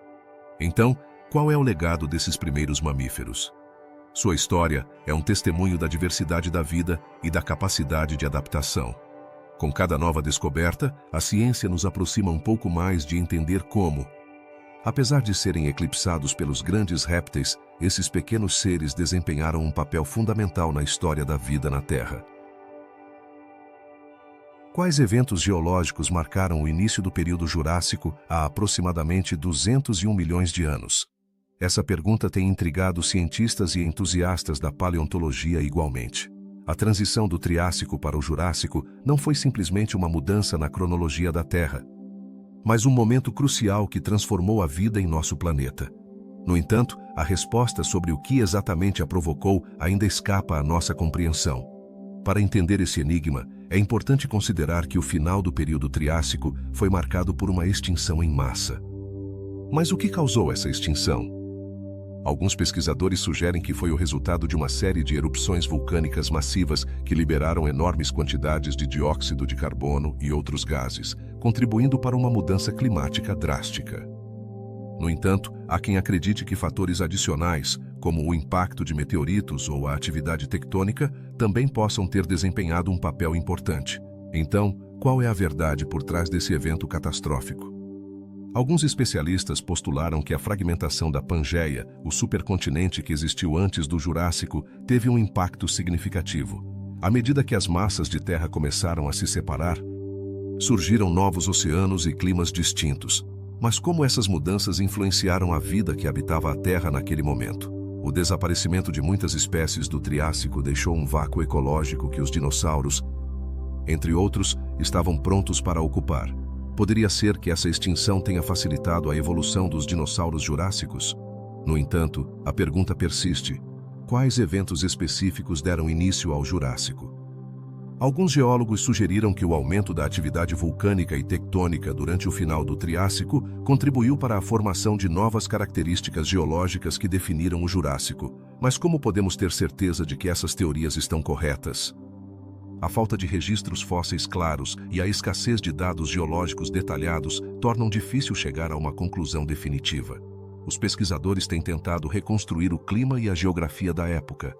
Então, qual é o legado desses primeiros mamíferos? Sua história é um testemunho da diversidade da vida e da capacidade de adaptação. Com cada nova descoberta, a ciência nos aproxima um pouco mais de entender como, apesar de serem eclipsados pelos grandes répteis, esses pequenos seres desempenharam um papel fundamental na história da vida na Terra. Quais eventos geológicos marcaram o início do período Jurássico há aproximadamente 201 milhões de anos? Essa pergunta tem intrigado cientistas e entusiastas da paleontologia igualmente. A transição do Triássico para o Jurássico não foi simplesmente uma mudança na cronologia da Terra, mas um momento crucial que transformou a vida em nosso planeta. No entanto, a resposta sobre o que exatamente a provocou ainda escapa à nossa compreensão. Para entender esse enigma, é importante considerar que o final do período Triássico foi marcado por uma extinção em massa. Mas o que causou essa extinção? Alguns pesquisadores sugerem que foi o resultado de uma série de erupções vulcânicas massivas que liberaram enormes quantidades de dióxido de carbono e outros gases, contribuindo para uma mudança climática drástica. No entanto, há quem acredite que fatores adicionais, como o impacto de meteoritos ou a atividade tectônica, também possam ter desempenhado um papel importante. Então, qual é a verdade por trás desse evento catastrófico? Alguns especialistas postularam que a fragmentação da Pangeia, o supercontinente que existiu antes do Jurássico, teve um impacto significativo. À medida que as massas de terra começaram a se separar, surgiram novos oceanos e climas distintos. Mas como essas mudanças influenciaram a vida que habitava a Terra naquele momento? O desaparecimento de muitas espécies do Triássico deixou um vácuo ecológico que os dinossauros, entre outros, estavam prontos para ocupar. Poderia ser que essa extinção tenha facilitado a evolução dos dinossauros jurássicos? No entanto, a pergunta persiste: quais eventos específicos deram início ao Jurássico? Alguns geólogos sugeriram que o aumento da atividade vulcânica e tectônica durante o final do Triássico contribuiu para a formação de novas características geológicas que definiram o Jurássico. Mas como podemos ter certeza de que essas teorias estão corretas? A falta de registros fósseis claros e a escassez de dados geológicos detalhados tornam difícil chegar a uma conclusão definitiva. Os pesquisadores têm tentado reconstruir o clima e a geografia da época,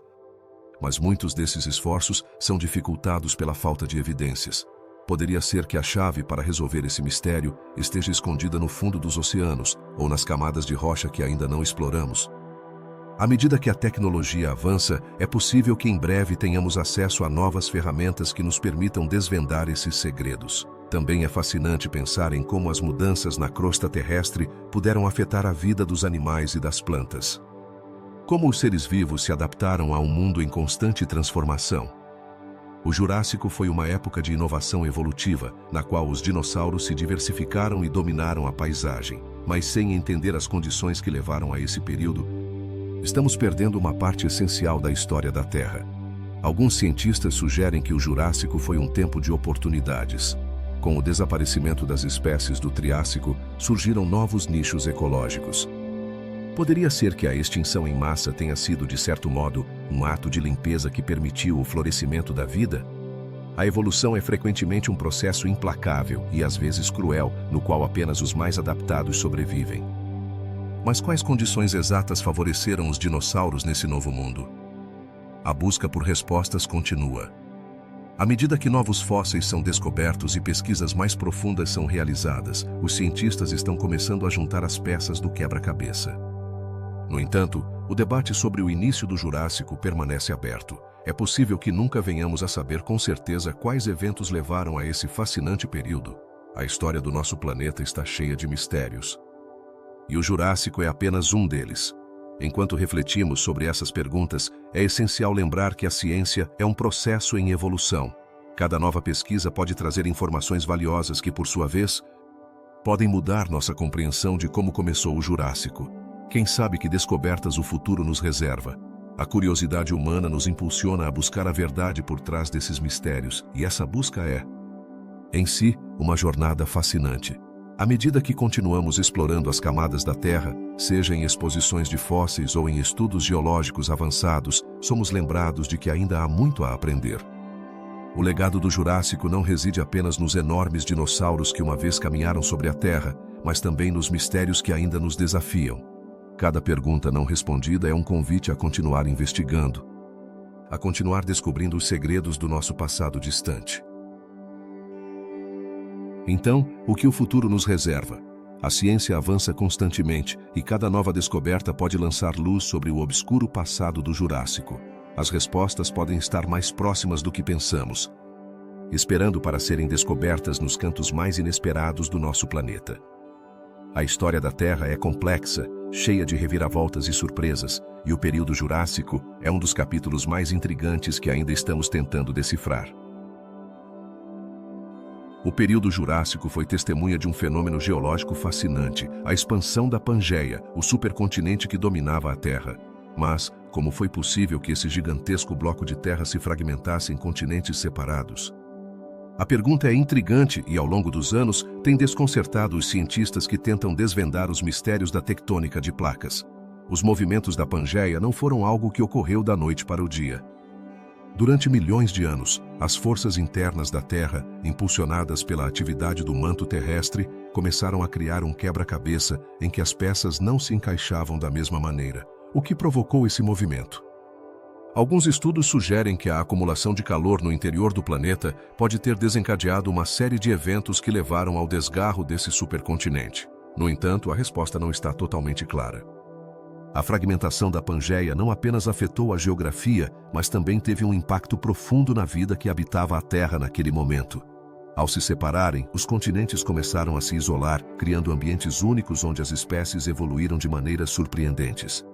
mas muitos desses esforços são dificultados pela falta de evidências. Poderia ser que a chave para resolver esse mistério esteja escondida no fundo dos oceanos ou nas camadas de rocha que ainda não exploramos. À medida que a tecnologia avança, é possível que em breve tenhamos acesso a novas ferramentas que nos permitam desvendar esses segredos. Também é fascinante pensar em como as mudanças na crosta terrestre puderam afetar a vida dos animais e das plantas. Como os seres vivos se adaptaram a um mundo em constante transformação. O Jurássico foi uma época de inovação evolutiva, na qual os dinossauros se diversificaram e dominaram a paisagem. Mas sem entender as condições que levaram a esse período, estamos perdendo uma parte essencial da história da Terra. Alguns cientistas sugerem que o Jurássico foi um tempo de oportunidades. Com o desaparecimento das espécies do Triássico, surgiram novos nichos ecológicos. Poderia ser que a extinção em massa tenha sido, de certo modo, um ato de limpeza que permitiu o florescimento da vida? A evolução é frequentemente um processo implacável e às vezes cruel, no qual apenas os mais adaptados sobrevivem. Mas quais condições exatas favoreceram os dinossauros nesse novo mundo? A busca por respostas continua. À medida que novos fósseis são descobertos e pesquisas mais profundas são realizadas, os cientistas estão começando a juntar as peças do quebra-cabeça. No entanto, o debate sobre o início do Jurássico permanece aberto. É possível que nunca venhamos a saber com certeza quais eventos levaram a esse fascinante período. A história do nosso planeta está cheia de mistérios. E o Jurássico é apenas um deles. Enquanto refletimos sobre essas perguntas, é essencial lembrar que a ciência é um processo em evolução. Cada nova pesquisa pode trazer informações valiosas que, por sua vez, podem mudar nossa compreensão de como começou o Jurássico. Quem sabe que descobertas o futuro nos reserva? A curiosidade humana nos impulsiona a buscar a verdade por trás desses mistérios, e essa busca é, em si, uma jornada fascinante. À medida que continuamos explorando as camadas da Terra, seja em exposições de fósseis ou em estudos geológicos avançados, somos lembrados de que ainda há muito a aprender. O legado do Jurássico não reside apenas nos enormes dinossauros que uma vez caminharam sobre a Terra, mas também nos mistérios que ainda nos desafiam. Cada pergunta não respondida é um convite a continuar investigando, a continuar descobrindo os segredos do nosso passado distante. Então, o que o futuro nos reserva? A ciência avança constantemente e cada nova descoberta pode lançar luz sobre o obscuro passado do Jurássico. As respostas podem estar mais próximas do que pensamos, esperando para serem descobertas nos cantos mais inesperados do nosso planeta. A história da Terra é complexa, cheia de reviravoltas e surpresas, e o período Jurássico é um dos capítulos mais intrigantes que ainda estamos tentando decifrar. O período Jurássico foi testemunha de um fenômeno geológico fascinante, a expansão da Pangeia, o supercontinente que dominava a Terra. Mas, como foi possível que esse gigantesco bloco de terra se fragmentasse em continentes separados? A pergunta é intrigante e, ao longo dos anos, tem desconcertado os cientistas que tentam desvendar os mistérios da tectônica de placas. os movimentos da Pangeia não foram algo que ocorreu da noite para o dia. Durante milhões de anos, as forças internas da Terra, impulsionadas pela atividade do manto terrestre, começaram a criar um quebra-cabeça em que as peças não se encaixavam da mesma maneira, o que provocou esse movimento. Alguns estudos sugerem que a acumulação de calor no interior do planeta pode ter desencadeado uma série de eventos que levaram ao desgarro desse supercontinente. No entanto, a resposta não está totalmente clara. A fragmentação da Pangeia não apenas afetou a geografia, mas também teve um impacto profundo na vida que habitava a Terra naquele momento. Ao se separarem, os continentes começaram a se isolar, criando ambientes únicos onde as espécies evoluíram de maneiras surpreendentes.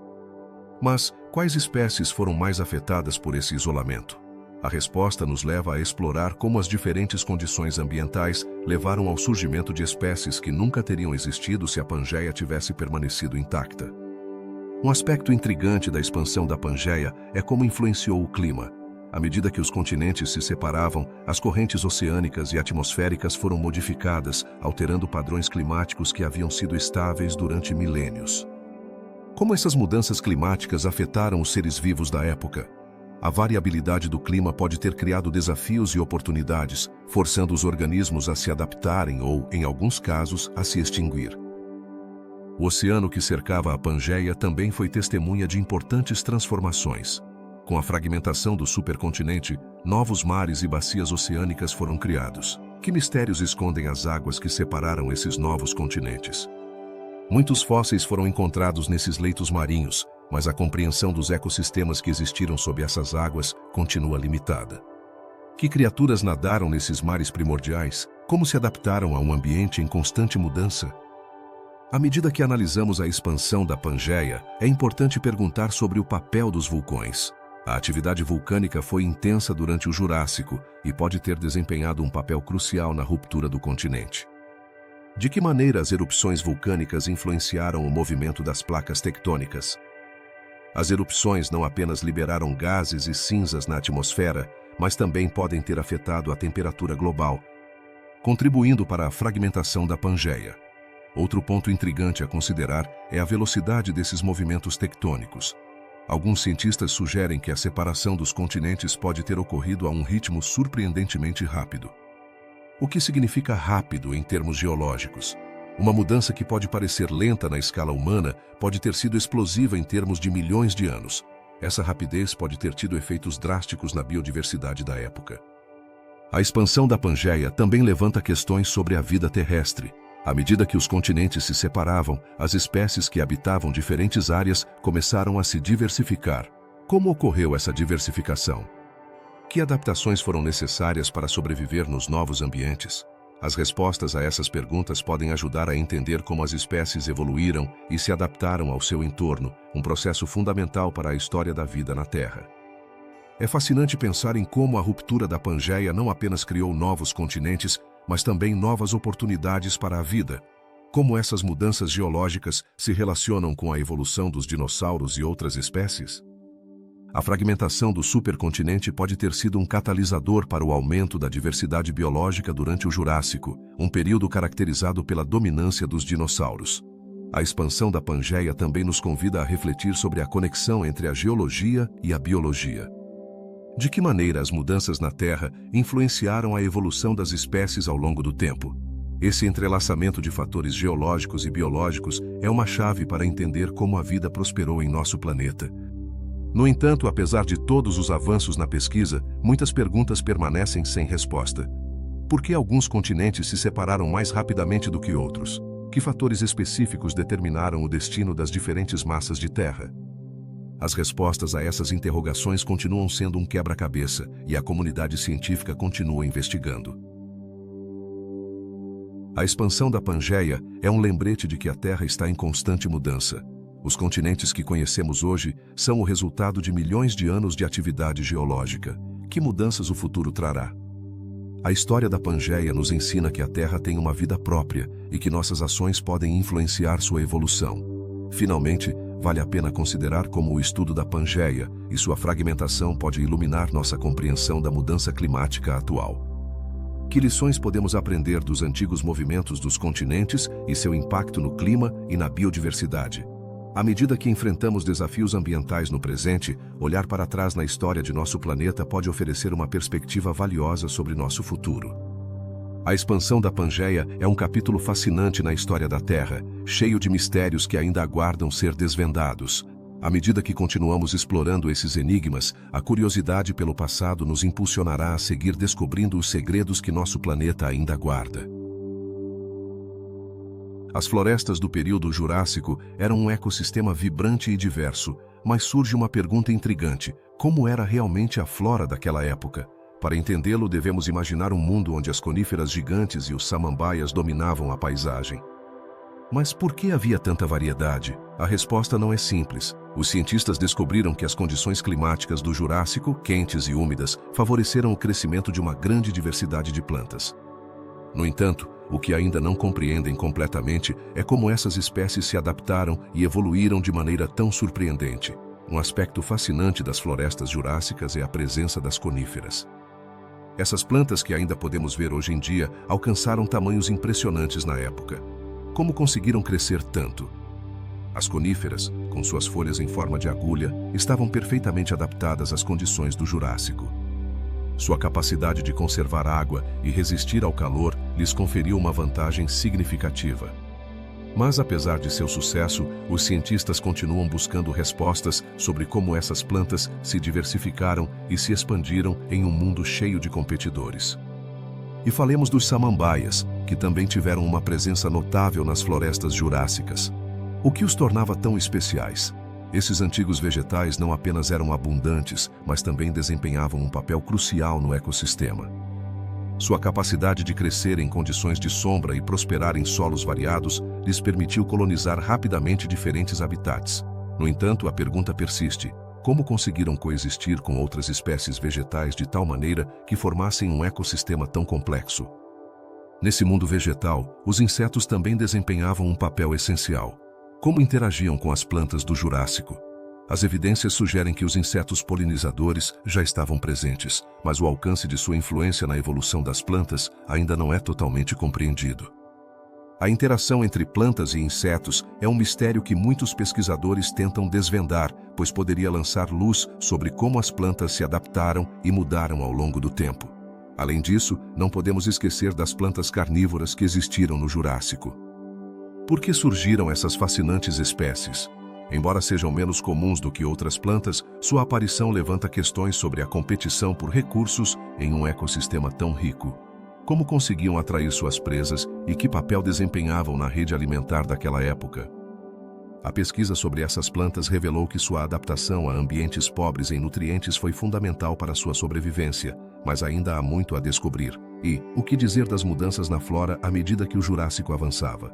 Mas quais espécies foram mais afetadas por esse isolamento? A resposta nos leva a explorar como as diferentes condições ambientais levaram ao surgimento de espécies que nunca teriam existido se a Pangeia tivesse permanecido intacta. Um aspecto intrigante da expansão da Pangeia é como influenciou o clima. À medida que os continentes se separavam, as correntes oceânicas e atmosféricas foram modificadas, alterando padrões climáticos que haviam sido estáveis durante milênios. Como essas mudanças climáticas afetaram os seres vivos da época? A variabilidade do clima pode ter criado desafios e oportunidades, forçando os organismos a se adaptarem ou, em alguns casos, a se extinguir. O oceano que cercava a Pangeia também foi testemunha de importantes transformações. Com a fragmentação do supercontinente, novos mares e bacias oceânicas foram criados. Que mistérios escondem as águas que separaram esses novos continentes? Muitos fósseis foram encontrados nesses leitos marinhos, mas a compreensão dos ecossistemas que existiram sob essas águas continua limitada. Que criaturas nadaram nesses mares primordiais? Como se adaptaram a um ambiente em constante mudança? À medida que analisamos a expansão da Pangeia, é importante perguntar sobre o papel dos vulcões. A atividade vulcânica foi intensa durante o Jurássico e pode ter desempenhado um papel crucial na ruptura do continente. De que maneira as erupções vulcânicas influenciaram o movimento das placas tectônicas? As erupções não apenas liberaram gases e cinzas na atmosfera, mas também podem ter afetado a temperatura global, contribuindo para a fragmentação da Pangeia. Outro ponto intrigante a considerar é a velocidade desses movimentos tectônicos. Alguns cientistas sugerem que a separação dos continentes pode ter ocorrido a um ritmo surpreendentemente rápido. O que significa rápido em termos geológicos? Uma mudança que pode parecer lenta na escala humana pode ter sido explosiva em termos de milhões de anos. Essa rapidez pode ter tido efeitos drásticos na biodiversidade da época. A expansão da Pangeia também levanta questões sobre a vida terrestre. À medida que os continentes se separavam, as espécies que habitavam diferentes áreas começaram a se diversificar. Como ocorreu essa diversificação? Que adaptações foram necessárias para sobreviver nos novos ambientes? As respostas a essas perguntas podem ajudar a entender como as espécies evoluíram e se adaptaram ao seu entorno, um processo fundamental para a história da vida na Terra. É fascinante pensar em como a ruptura da Pangeia não apenas criou novos continentes, mas também novas oportunidades para a vida. Como essas mudanças geológicas se relacionam com a evolução dos dinossauros e outras espécies? A fragmentação do supercontinente pode ter sido um catalisador para o aumento da diversidade biológica durante o Jurássico, um período caracterizado pela dominância dos dinossauros. A expansão da Pangeia também nos convida a refletir sobre a conexão entre a geologia e a biologia. De que maneira as mudanças na Terra influenciaram a evolução das espécies ao longo do tempo? Esse entrelaçamento de fatores geológicos e biológicos é uma chave para entender como a vida prosperou em nosso planeta. No entanto, apesar de todos os avanços na pesquisa, muitas perguntas permanecem sem resposta. Por que alguns continentes se separaram mais rapidamente do que outros? Que fatores específicos determinaram o destino das diferentes massas de terra? As respostas a essas interrogações continuam sendo um quebra-cabeça e a comunidade científica continua investigando. A expansão da Pangeia é um lembrete de que a Terra está em constante mudança. Os continentes que conhecemos hoje são o resultado de milhões de anos de atividade geológica. Que mudanças o futuro trará? A história da Pangeia nos ensina que a Terra tem uma vida própria e que nossas ações podem influenciar sua evolução. Finalmente, vale a pena considerar como o estudo da Pangeia e sua fragmentação pode iluminar nossa compreensão da mudança climática atual. Que lições podemos aprender dos antigos movimentos dos continentes e seu impacto no clima e na biodiversidade? À medida que enfrentamos desafios ambientais no presente, olhar para trás na história de nosso planeta pode oferecer uma perspectiva valiosa sobre nosso futuro. A expansão da Pangeia é um capítulo fascinante na história da Terra, cheio de mistérios que ainda aguardam ser desvendados. À medida que continuamos explorando esses enigmas, a curiosidade pelo passado nos impulsionará a seguir descobrindo os segredos que nosso planeta ainda guarda. As florestas do período Jurássico eram um ecossistema vibrante e diverso, mas surge uma pergunta intrigante: como era realmente a flora daquela época? Para entendê-lo, devemos imaginar um mundo onde as coníferas gigantes e os samambaias dominavam a paisagem. Mas por que havia tanta variedade? A resposta não é simples. Os cientistas descobriram que as condições climáticas do Jurássico, quentes e úmidas, favoreceram o crescimento de uma grande diversidade de plantas. No entanto, o que ainda não compreendem completamente é como essas espécies se adaptaram e evoluíram de maneira tão surpreendente. Um aspecto fascinante das florestas jurássicas é a presença das coníferas. Essas plantas que ainda podemos ver hoje em dia alcançaram tamanhos impressionantes na época. Como conseguiram crescer tanto? As coníferas, com suas folhas em forma de agulha, estavam perfeitamente adaptadas às condições do Jurássico. Sua capacidade de conservar água e resistir ao calor lhes conferiu uma vantagem significativa. Mas, apesar de seu sucesso, os cientistas continuam buscando respostas sobre como essas plantas se diversificaram e se expandiram em um mundo cheio de competidores. E falemos dos samambaias, que também tiveram uma presença notável nas florestas jurássicas. O que os tornava tão especiais? Esses antigos vegetais não apenas eram abundantes, mas também desempenhavam um papel crucial no ecossistema. Sua capacidade de crescer em condições de sombra e prosperar em solos variados lhes permitiu colonizar rapidamente diferentes habitats. No entanto, a pergunta persiste: como conseguiram coexistir com outras espécies vegetais de tal maneira que formassem um ecossistema tão complexo? Nesse mundo vegetal, os insetos também desempenhavam um papel essencial. Como interagiam com as plantas do Jurássico? As evidências sugerem que os insetos polinizadores já estavam presentes, mas o alcance de sua influência na evolução das plantas ainda não é totalmente compreendido. A interação entre plantas e insetos é um mistério que muitos pesquisadores tentam desvendar, pois poderia lançar luz sobre como as plantas se adaptaram e mudaram ao longo do tempo. Além disso, não podemos esquecer das plantas carnívoras que existiram no Jurássico. Por que surgiram essas fascinantes espécies? Embora sejam menos comuns do que outras plantas, sua aparição levanta questões sobre a competição por recursos em um ecossistema tão rico. Como conseguiam atrair suas presas e que papel desempenhavam na rede alimentar daquela época? A pesquisa sobre essas plantas revelou que sua adaptação a ambientes pobres em nutrientes foi fundamental para sua sobrevivência, mas ainda há muito a descobrir. E o que dizer das mudanças na flora à medida que o Jurássico avançava?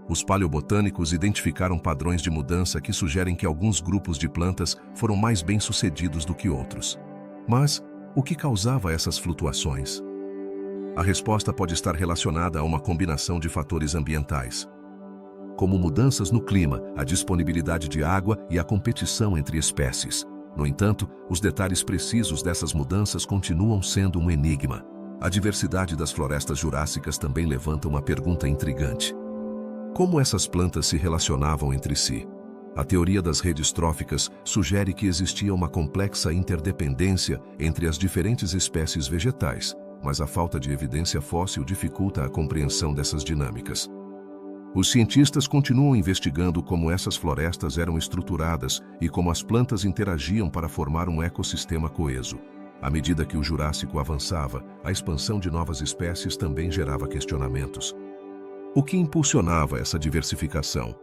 Os paleobotânicos identificaram padrões de mudança que sugerem que alguns grupos de plantas foram mais bem-sucedidos do que outros. Mas, o que causava essas flutuações? A resposta pode estar relacionada a uma combinação de fatores ambientais, como mudanças no clima, a disponibilidade de água e a competição entre espécies. No entanto, os detalhes precisos dessas mudanças continuam sendo um enigma. A diversidade das florestas jurássicas também levanta uma pergunta intrigante: como essas plantas se relacionavam entre si? A teoria das redes tróficas sugere que existia uma complexa interdependência entre as diferentes espécies vegetais, mas a falta de evidência fóssil dificulta a compreensão dessas dinâmicas. Os cientistas continuam investigando como essas florestas eram estruturadas e como as plantas interagiam para formar um ecossistema coeso. À medida que o Jurássico avançava, a expansão de novas espécies também gerava questionamentos. O que impulsionava essa diversificação?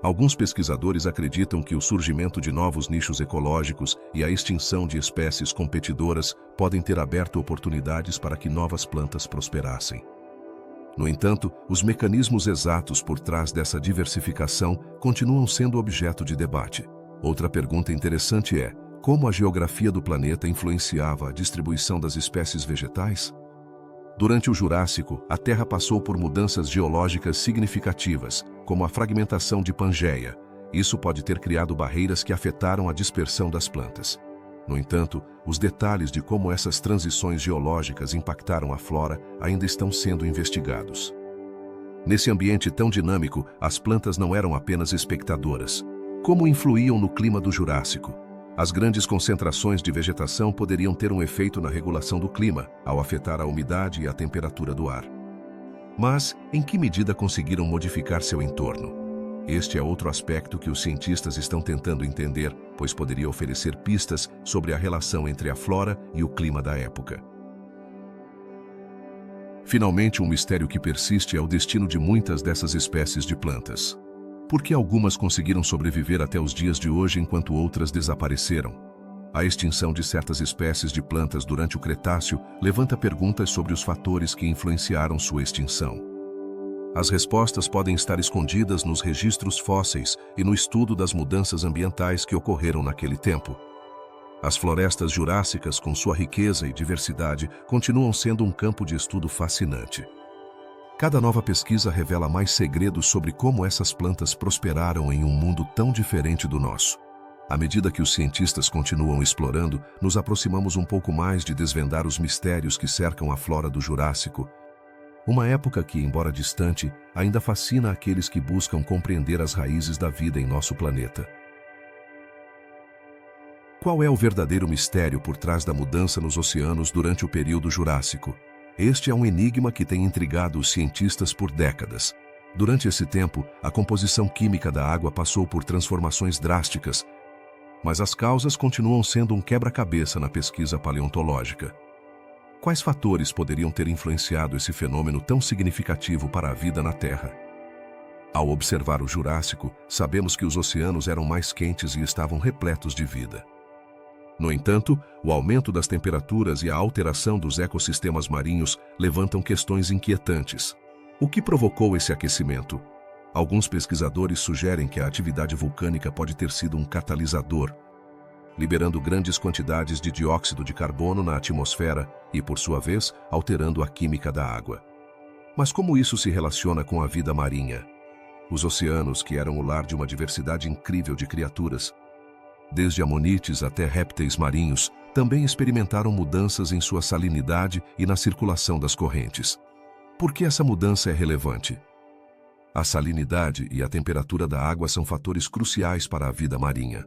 Alguns pesquisadores acreditam que o surgimento de novos nichos ecológicos e a extinção de espécies competidoras podem ter aberto oportunidades para que novas plantas prosperassem. No entanto, os mecanismos exatos por trás dessa diversificação continuam sendo objeto de debate. Outra pergunta interessante é: como a geografia do planeta influenciava a distribuição das espécies vegetais? Durante o Jurássico, a Terra passou por mudanças geológicas significativas, como a fragmentação de Pangeia. Isso pode ter criado barreiras que afetaram a dispersão das plantas. No entanto, os detalhes de como essas transições geológicas impactaram a flora ainda estão sendo investigados. Nesse ambiente tão dinâmico, as plantas não eram apenas espectadoras. Como influíam no clima do Jurássico? As grandes concentrações de vegetação poderiam ter um efeito na regulação do clima, ao afetar a umidade e a temperatura do ar. Mas, em que medida conseguiram modificar seu entorno? Este é outro aspecto que os cientistas estão tentando entender, pois poderia oferecer pistas sobre a relação entre a flora e o clima da época. Finalmente, um mistério que persiste é o destino de muitas dessas espécies de plantas. Por que algumas conseguiram sobreviver até os dias de hoje enquanto outras desapareceram? A extinção de certas espécies de plantas durante o Cretáceo levanta perguntas sobre os fatores que influenciaram sua extinção. As respostas podem estar escondidas nos registros fósseis e no estudo das mudanças ambientais que ocorreram naquele tempo. As florestas jurássicas, com sua riqueza e diversidade, continuam sendo um campo de estudo fascinante. Cada nova pesquisa revela mais segredos sobre como essas plantas prosperaram em um mundo tão diferente do nosso. À medida que os cientistas continuam explorando, nos aproximamos um pouco mais de desvendar os mistérios que cercam a flora do Jurássico. Uma época que, embora distante, ainda fascina aqueles que buscam compreender as raízes da vida em nosso planeta. Qual é o verdadeiro mistério por trás da mudança nos oceanos durante o período Jurássico? Este é um enigma que tem intrigado os cientistas por décadas. Durante esse tempo, a composição química da água passou por transformações drásticas, mas as causas continuam sendo um quebra-cabeça na pesquisa paleontológica. Quais fatores poderiam ter influenciado esse fenômeno tão significativo para a vida na Terra? Ao observar o Jurássico, sabemos que os oceanos eram mais quentes e estavam repletos de vida. No entanto, o aumento das temperaturas e a alteração dos ecossistemas marinhos levantam questões inquietantes. O que provocou esse aquecimento? Alguns pesquisadores sugerem que a atividade vulcânica pode ter sido um catalisador, liberando grandes quantidades de dióxido de carbono na atmosfera e, por sua vez, alterando a química da água. Mas como isso se relaciona com a vida marinha? Os oceanos, que eram o lar de uma diversidade incrível de criaturas, desde amonites até répteis marinhos, também experimentaram mudanças em sua salinidade e na circulação das correntes. Por que essa mudança é relevante? A salinidade e a temperatura da água são fatores cruciais para a vida marinha.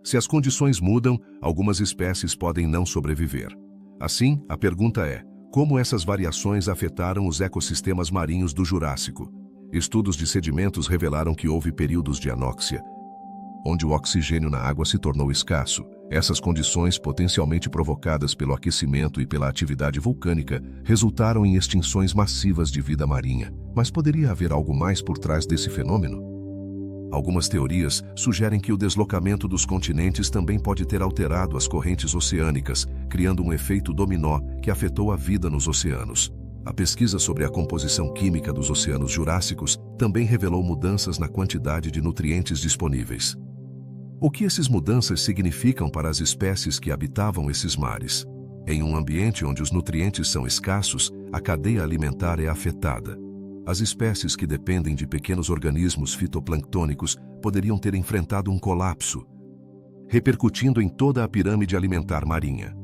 Se as condições mudam, algumas espécies podem não sobreviver. Assim, a pergunta é: como essas variações afetaram os ecossistemas marinhos do Jurássico? Estudos de sedimentos revelaram que houve períodos de anóxia, onde o oxigênio na água se tornou escasso. Essas condições, potencialmente provocadas pelo aquecimento e pela atividade vulcânica, resultaram em extinções massivas de vida marinha. Mas poderia haver algo mais por trás desse fenômeno? Algumas teorias sugerem que o deslocamento dos continentes também pode ter alterado as correntes oceânicas, criando um efeito dominó que afetou a vida nos oceanos. A pesquisa sobre a composição química dos oceanos jurássicos também revelou mudanças na quantidade de nutrientes disponíveis. O que essas mudanças significam para as espécies que habitavam esses mares? Em um ambiente onde os nutrientes são escassos, a cadeia alimentar é afetada. As espécies que dependem de pequenos organismos fitoplânctônicos poderiam ter enfrentado um colapso, repercutindo em toda a pirâmide alimentar marinha.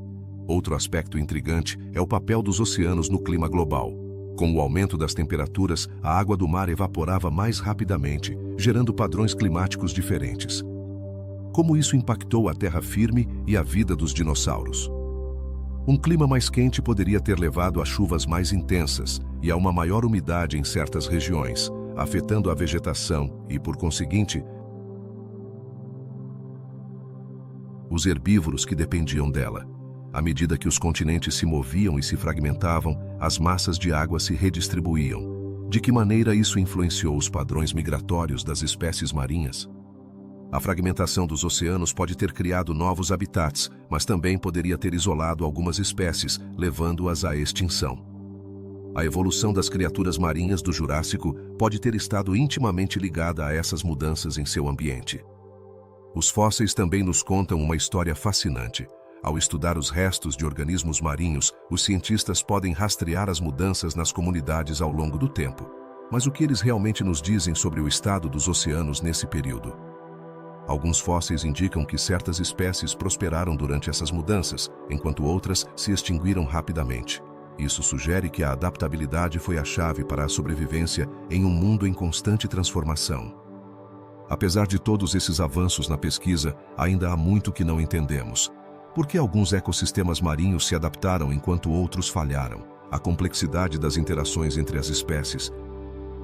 Outro aspecto intrigante é o papel dos oceanos no clima global. Com o aumento das temperaturas, a água do mar evaporava mais rapidamente, gerando padrões climáticos diferentes. Como isso impactou a terra firme e a vida dos dinossauros? Um clima mais quente poderia ter levado a chuvas mais intensas e a uma maior umidade em certas regiões, afetando a vegetação e, por conseguinte, os herbívoros que dependiam dela. À medida que os continentes se moviam e se fragmentavam, as massas de água se redistribuíam. De que maneira isso influenciou os padrões migratórios das espécies marinhas? A fragmentação dos oceanos pode ter criado novos habitats, mas também poderia ter isolado algumas espécies, levando-as à extinção. A evolução das criaturas marinhas do Jurássico pode ter estado intimamente ligada a essas mudanças em seu ambiente. Os fósseis também nos contam uma história fascinante. Ao estudar os restos de organismos marinhos, os cientistas podem rastrear as mudanças nas comunidades ao longo do tempo. Mas o que eles realmente nos dizem sobre o estado dos oceanos nesse período? Alguns fósseis indicam que certas espécies prosperaram durante essas mudanças, enquanto outras se extinguiram rapidamente. Isso sugere que a adaptabilidade foi a chave para a sobrevivência em um mundo em constante transformação. Apesar de todos esses avanços na pesquisa, ainda há muito que não entendemos. Por que alguns ecossistemas marinhos se adaptaram enquanto outros falharam? A complexidade das interações entre as espécies.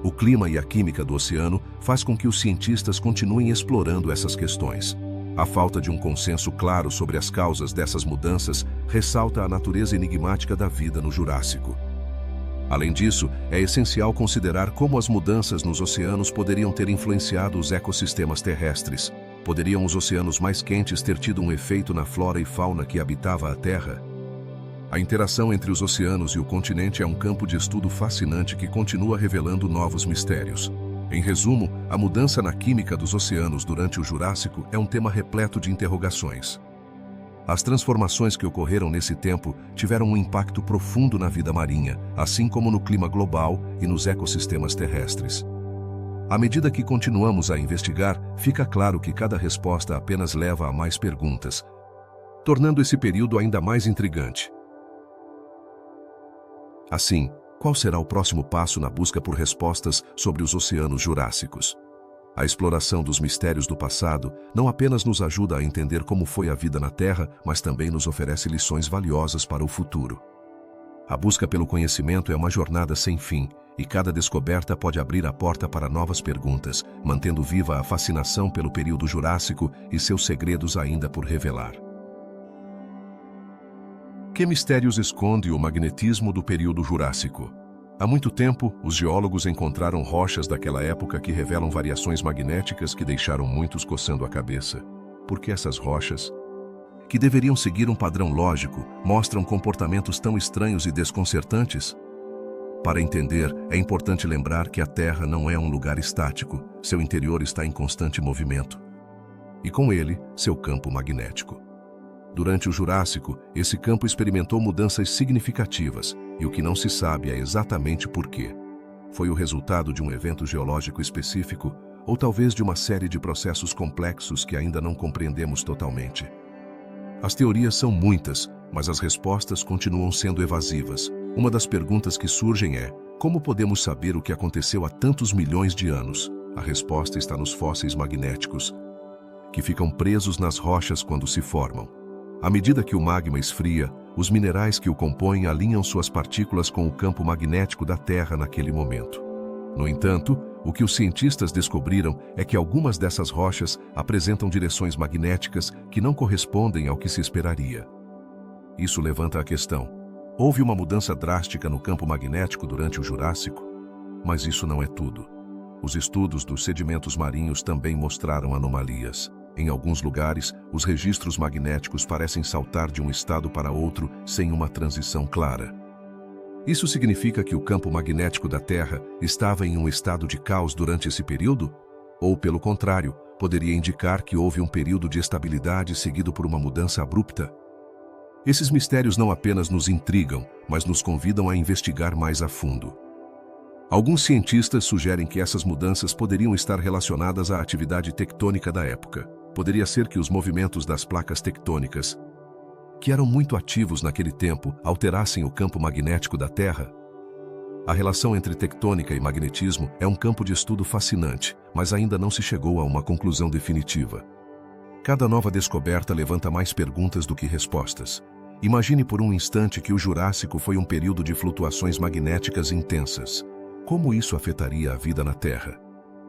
O clima e a química do oceano faz com que os cientistas continuem explorando essas questões. A falta de um consenso claro sobre as causas dessas mudanças ressalta a natureza enigmática da vida no Jurássico. Além disso, é essencial considerar como as mudanças nos oceanos poderiam ter influenciado os ecossistemas terrestres. Poderiam os oceanos mais quentes ter tido um efeito na flora e fauna que habitava a Terra? A interação entre os oceanos e o continente é um campo de estudo fascinante que continua revelando novos mistérios. Em resumo, a mudança na química dos oceanos durante o Jurássico é um tema repleto de interrogações. As transformações que ocorreram nesse tempo tiveram um impacto profundo na vida marinha, assim como no clima global e nos ecossistemas terrestres. À medida que continuamos a investigar, fica claro que cada resposta apenas leva a mais perguntas, tornando esse período ainda mais intrigante. Assim, qual será o próximo passo na busca por respostas sobre os oceanos jurássicos? A exploração dos mistérios do passado não apenas nos ajuda a entender como foi a vida na Terra, mas também nos oferece lições valiosas para o futuro. A busca pelo conhecimento é uma jornada sem fim, e cada descoberta pode abrir a porta para novas perguntas, mantendo viva a fascinação pelo período Jurássico e seus segredos ainda por revelar. Que mistérios esconde o magnetismo do período Jurássico? Há muito tempo, os geólogos encontraram rochas daquela época que revelam variações magnéticas que deixaram muitos coçando a cabeça. Por que essas rochas, que deveriam seguir um padrão lógico, mostram comportamentos tão estranhos e desconcertantes? Para entender, é importante lembrar que a Terra não é um lugar estático, seu interior está em constante movimento. E com ele, seu campo magnético. Durante o Jurássico, esse campo experimentou mudanças significativas, e o que não se sabe é exatamente por quê. Foi o resultado de um evento geológico específico, ou talvez de uma série de processos complexos que ainda não compreendemos totalmente. As teorias são muitas, mas as respostas continuam sendo evasivas. Uma das perguntas que surgem é: como podemos saber o que aconteceu há tantos milhões de anos? A resposta está nos fósseis magnéticos, que ficam presos nas rochas quando se formam. À medida que o magma esfria, os minerais que o compõem alinham suas partículas com o campo magnético da Terra naquele momento. No entanto, o que os cientistas descobriram é que algumas dessas rochas apresentam direções magnéticas que não correspondem ao que se esperaria. Isso levanta a questão: houve uma mudança drástica no campo magnético durante o Jurássico? Mas isso não é tudo. Os estudos dos sedimentos marinhos também mostraram anomalias. Em alguns lugares, os registros magnéticos parecem saltar de um estado para outro sem uma transição clara. Isso significa que o campo magnético da Terra estava em um estado de caos durante esse período? Ou, pelo contrário, poderia indicar que houve um período de estabilidade seguido por uma mudança abrupta? Esses mistérios não apenas nos intrigam, mas nos convidam a investigar mais a fundo. Alguns cientistas sugerem que essas mudanças poderiam estar relacionadas à atividade tectônica da época. Poderia ser que os movimentos das placas tectônicas, que eram muito ativos naquele tempo, alterassem o campo magnético da Terra? A relação entre tectônica e magnetismo é um campo de estudo fascinante, mas ainda não se chegou a uma conclusão definitiva. Cada nova descoberta levanta mais perguntas do que respostas. Imagine por um instante que o Jurássico foi um período de flutuações magnéticas intensas. Como isso afetaria a vida na Terra?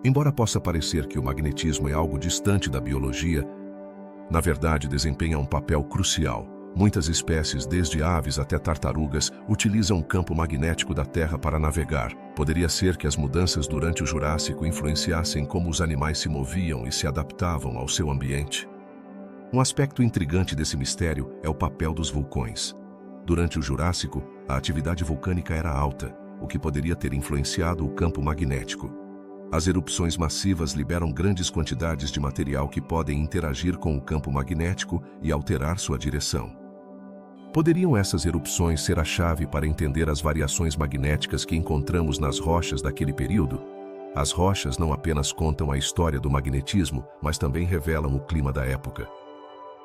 Embora possa parecer que o magnetismo é algo distante da biologia, na verdade desempenha um papel crucial. Muitas espécies, desde aves até tartarugas, utilizam o campo magnético da Terra para navegar. Poderia ser que as mudanças durante o Jurássico influenciassem como os animais se moviam e se adaptavam ao seu ambiente. Um aspecto intrigante desse mistério é o papel dos vulcões. Durante o Jurássico, a atividade vulcânica era alta, o que poderia ter influenciado o campo magnético. As erupções massivas liberam grandes quantidades de material que podem interagir com o campo magnético e alterar sua direção. Poderiam essas erupções ser a chave para entender as variações magnéticas que encontramos nas rochas daquele período? As rochas não apenas contam a história do magnetismo, mas também revelam o clima da época.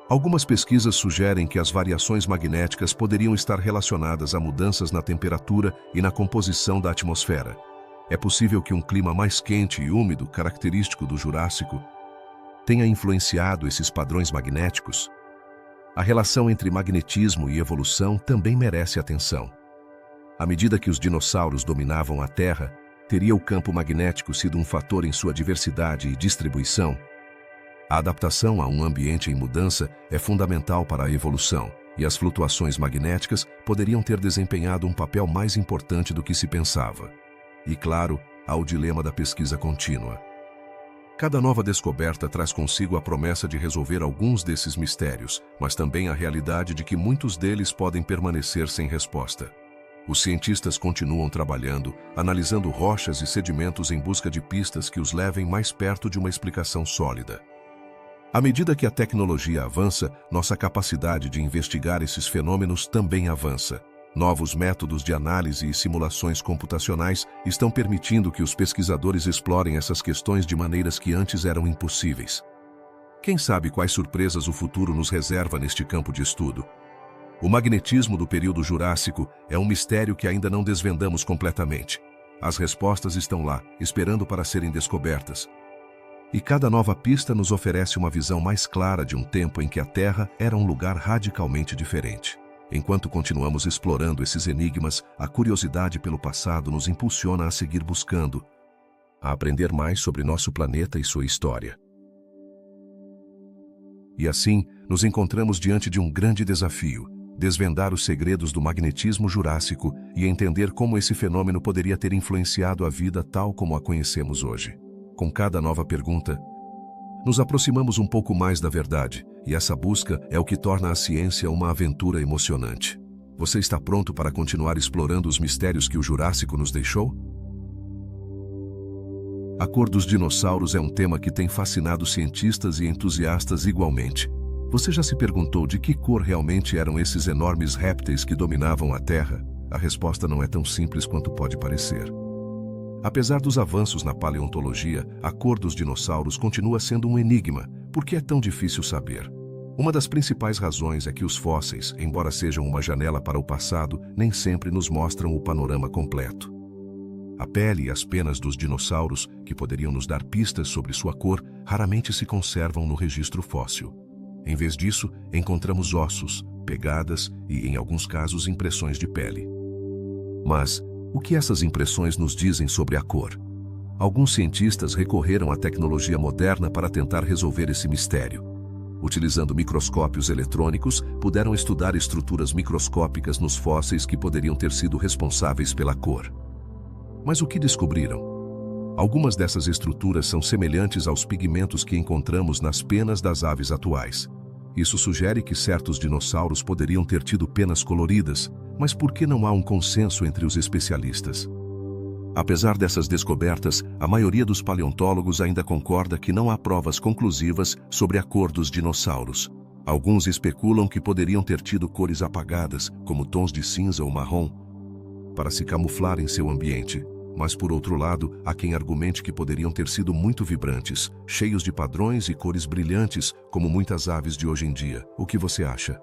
Algumas pesquisas sugerem que as variações magnéticas poderiam estar relacionadas a mudanças na temperatura e na composição da atmosfera. É possível que um clima mais quente e úmido, característico do Jurássico, tenha influenciado esses padrões magnéticos. A relação entre magnetismo e evolução também merece atenção. À medida que os dinossauros dominavam a Terra, teria o campo magnético sido um fator em sua diversidade e distribuição? A adaptação a um ambiente em mudança é fundamental para a evolução, e as flutuações magnéticas poderiam ter desempenhado um papel mais importante do que se pensava. E, claro, há o dilema da pesquisa contínua. Cada nova descoberta traz consigo a promessa de resolver alguns desses mistérios, mas também a realidade de que muitos deles podem permanecer sem resposta. Os cientistas continuam trabalhando, analisando rochas e sedimentos em busca de pistas que os levem mais perto de uma explicação sólida. À medida que a tecnologia avança, nossa capacidade de investigar esses fenômenos também avança. Novos métodos de análise e simulações computacionais estão permitindo que os pesquisadores explorem essas questões de maneiras que antes eram impossíveis. Quem sabe quais surpresas o futuro nos reserva neste campo de estudo? O magnetismo do período Jurássico é um mistério que ainda não desvendamos completamente. As respostas estão lá, esperando para serem descobertas. E cada nova pista nos oferece uma visão mais clara de um tempo em que a Terra era um lugar radicalmente diferente. Enquanto continuamos explorando esses enigmas, a curiosidade pelo passado nos impulsiona a seguir buscando, a aprender mais sobre nosso planeta e sua história. E assim, nos encontramos diante de um grande desafio: desvendar os segredos do magnetismo jurássico e entender como esse fenômeno poderia ter influenciado a vida tal como a conhecemos hoje. Com cada nova pergunta, nos aproximamos um pouco mais da verdade, e essa busca é o que torna a ciência uma aventura emocionante. Você está pronto para continuar explorando os mistérios que o Jurássico nos deixou? A cor dos dinossauros é um tema que tem fascinado cientistas e entusiastas igualmente. Você já se perguntou de que cor realmente eram esses enormes répteis que dominavam a Terra? A resposta não é tão simples quanto pode parecer. Apesar dos avanços na paleontologia, a cor dos dinossauros continua sendo um enigma. Por que é tão difícil saber? Uma das principais razões é que os fósseis, embora sejam uma janela para o passado, nem sempre nos mostram o panorama completo. A pele e as penas dos dinossauros, que poderiam nos dar pistas sobre sua cor, raramente se conservam no registro fóssil. Em vez disso, encontramos ossos, pegadas e, em alguns casos, impressões de pele. Mas o que essas impressões nos dizem sobre a cor? Alguns cientistas recorreram à tecnologia moderna para tentar resolver esse mistério. Utilizando microscópios eletrônicos, puderam estudar estruturas microscópicas nos fósseis que poderiam ter sido responsáveis pela cor. Mas o que descobriram? Algumas dessas estruturas são semelhantes aos pigmentos que encontramos nas penas das aves atuais. Isso sugere que certos dinossauros poderiam ter tido penas coloridas, mas por que não há um consenso entre os especialistas? Apesar dessas descobertas, a maioria dos paleontólogos ainda concorda que não há provas conclusivas sobre a cor dos dinossauros. Alguns especulam que poderiam ter tido cores apagadas, como tons de cinza ou marrom, para se camuflar em seu ambiente. Mas, por outro lado, há quem argumente que poderiam ter sido muito vibrantes, cheios de padrões e cores brilhantes, como muitas aves de hoje em dia. O que você acha?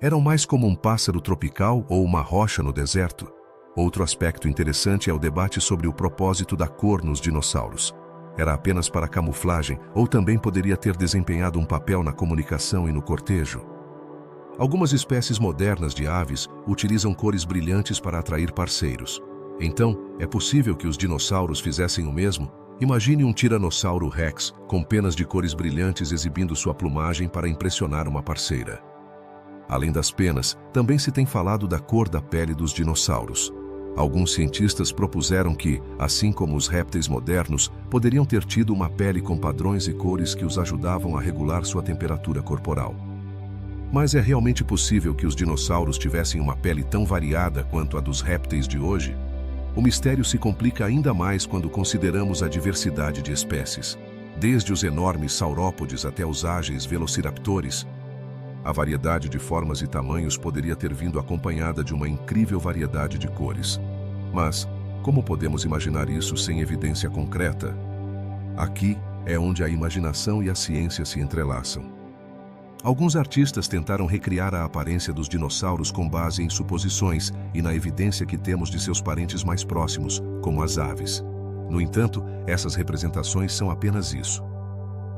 Eram mais como um pássaro tropical ou uma rocha no deserto? Outro aspecto interessante é o debate sobre o propósito da cor nos dinossauros. Era apenas para camuflagem ou também poderia ter desempenhado um papel na comunicação e no cortejo? Algumas espécies modernas de aves utilizam cores brilhantes para atrair parceiros. Então, é possível que os dinossauros fizessem o mesmo? Imagine um tiranossauro rex com penas de cores brilhantes exibindo sua plumagem para impressionar uma parceira. Além das penas, também se tem falado da cor da pele dos dinossauros. Alguns cientistas propuseram que, assim como os répteis modernos, poderiam ter tido uma pele com padrões e cores que os ajudavam a regular sua temperatura corporal. Mas é realmente possível que os dinossauros tivessem uma pele tão variada quanto a dos répteis de hoje? O mistério se complica ainda mais quando consideramos a diversidade de espécies. Desde os enormes saurópodes até os ágeis velociraptores, a variedade de formas e tamanhos poderia ter vindo acompanhada de uma incrível variedade de cores. Mas, como podemos imaginar isso sem evidência concreta? Aqui é onde a imaginação e a ciência se entrelaçam. Alguns artistas tentaram recriar a aparência dos dinossauros com base em suposições e na evidência que temos de seus parentes mais próximos, como as aves. No entanto, essas representações são apenas isso: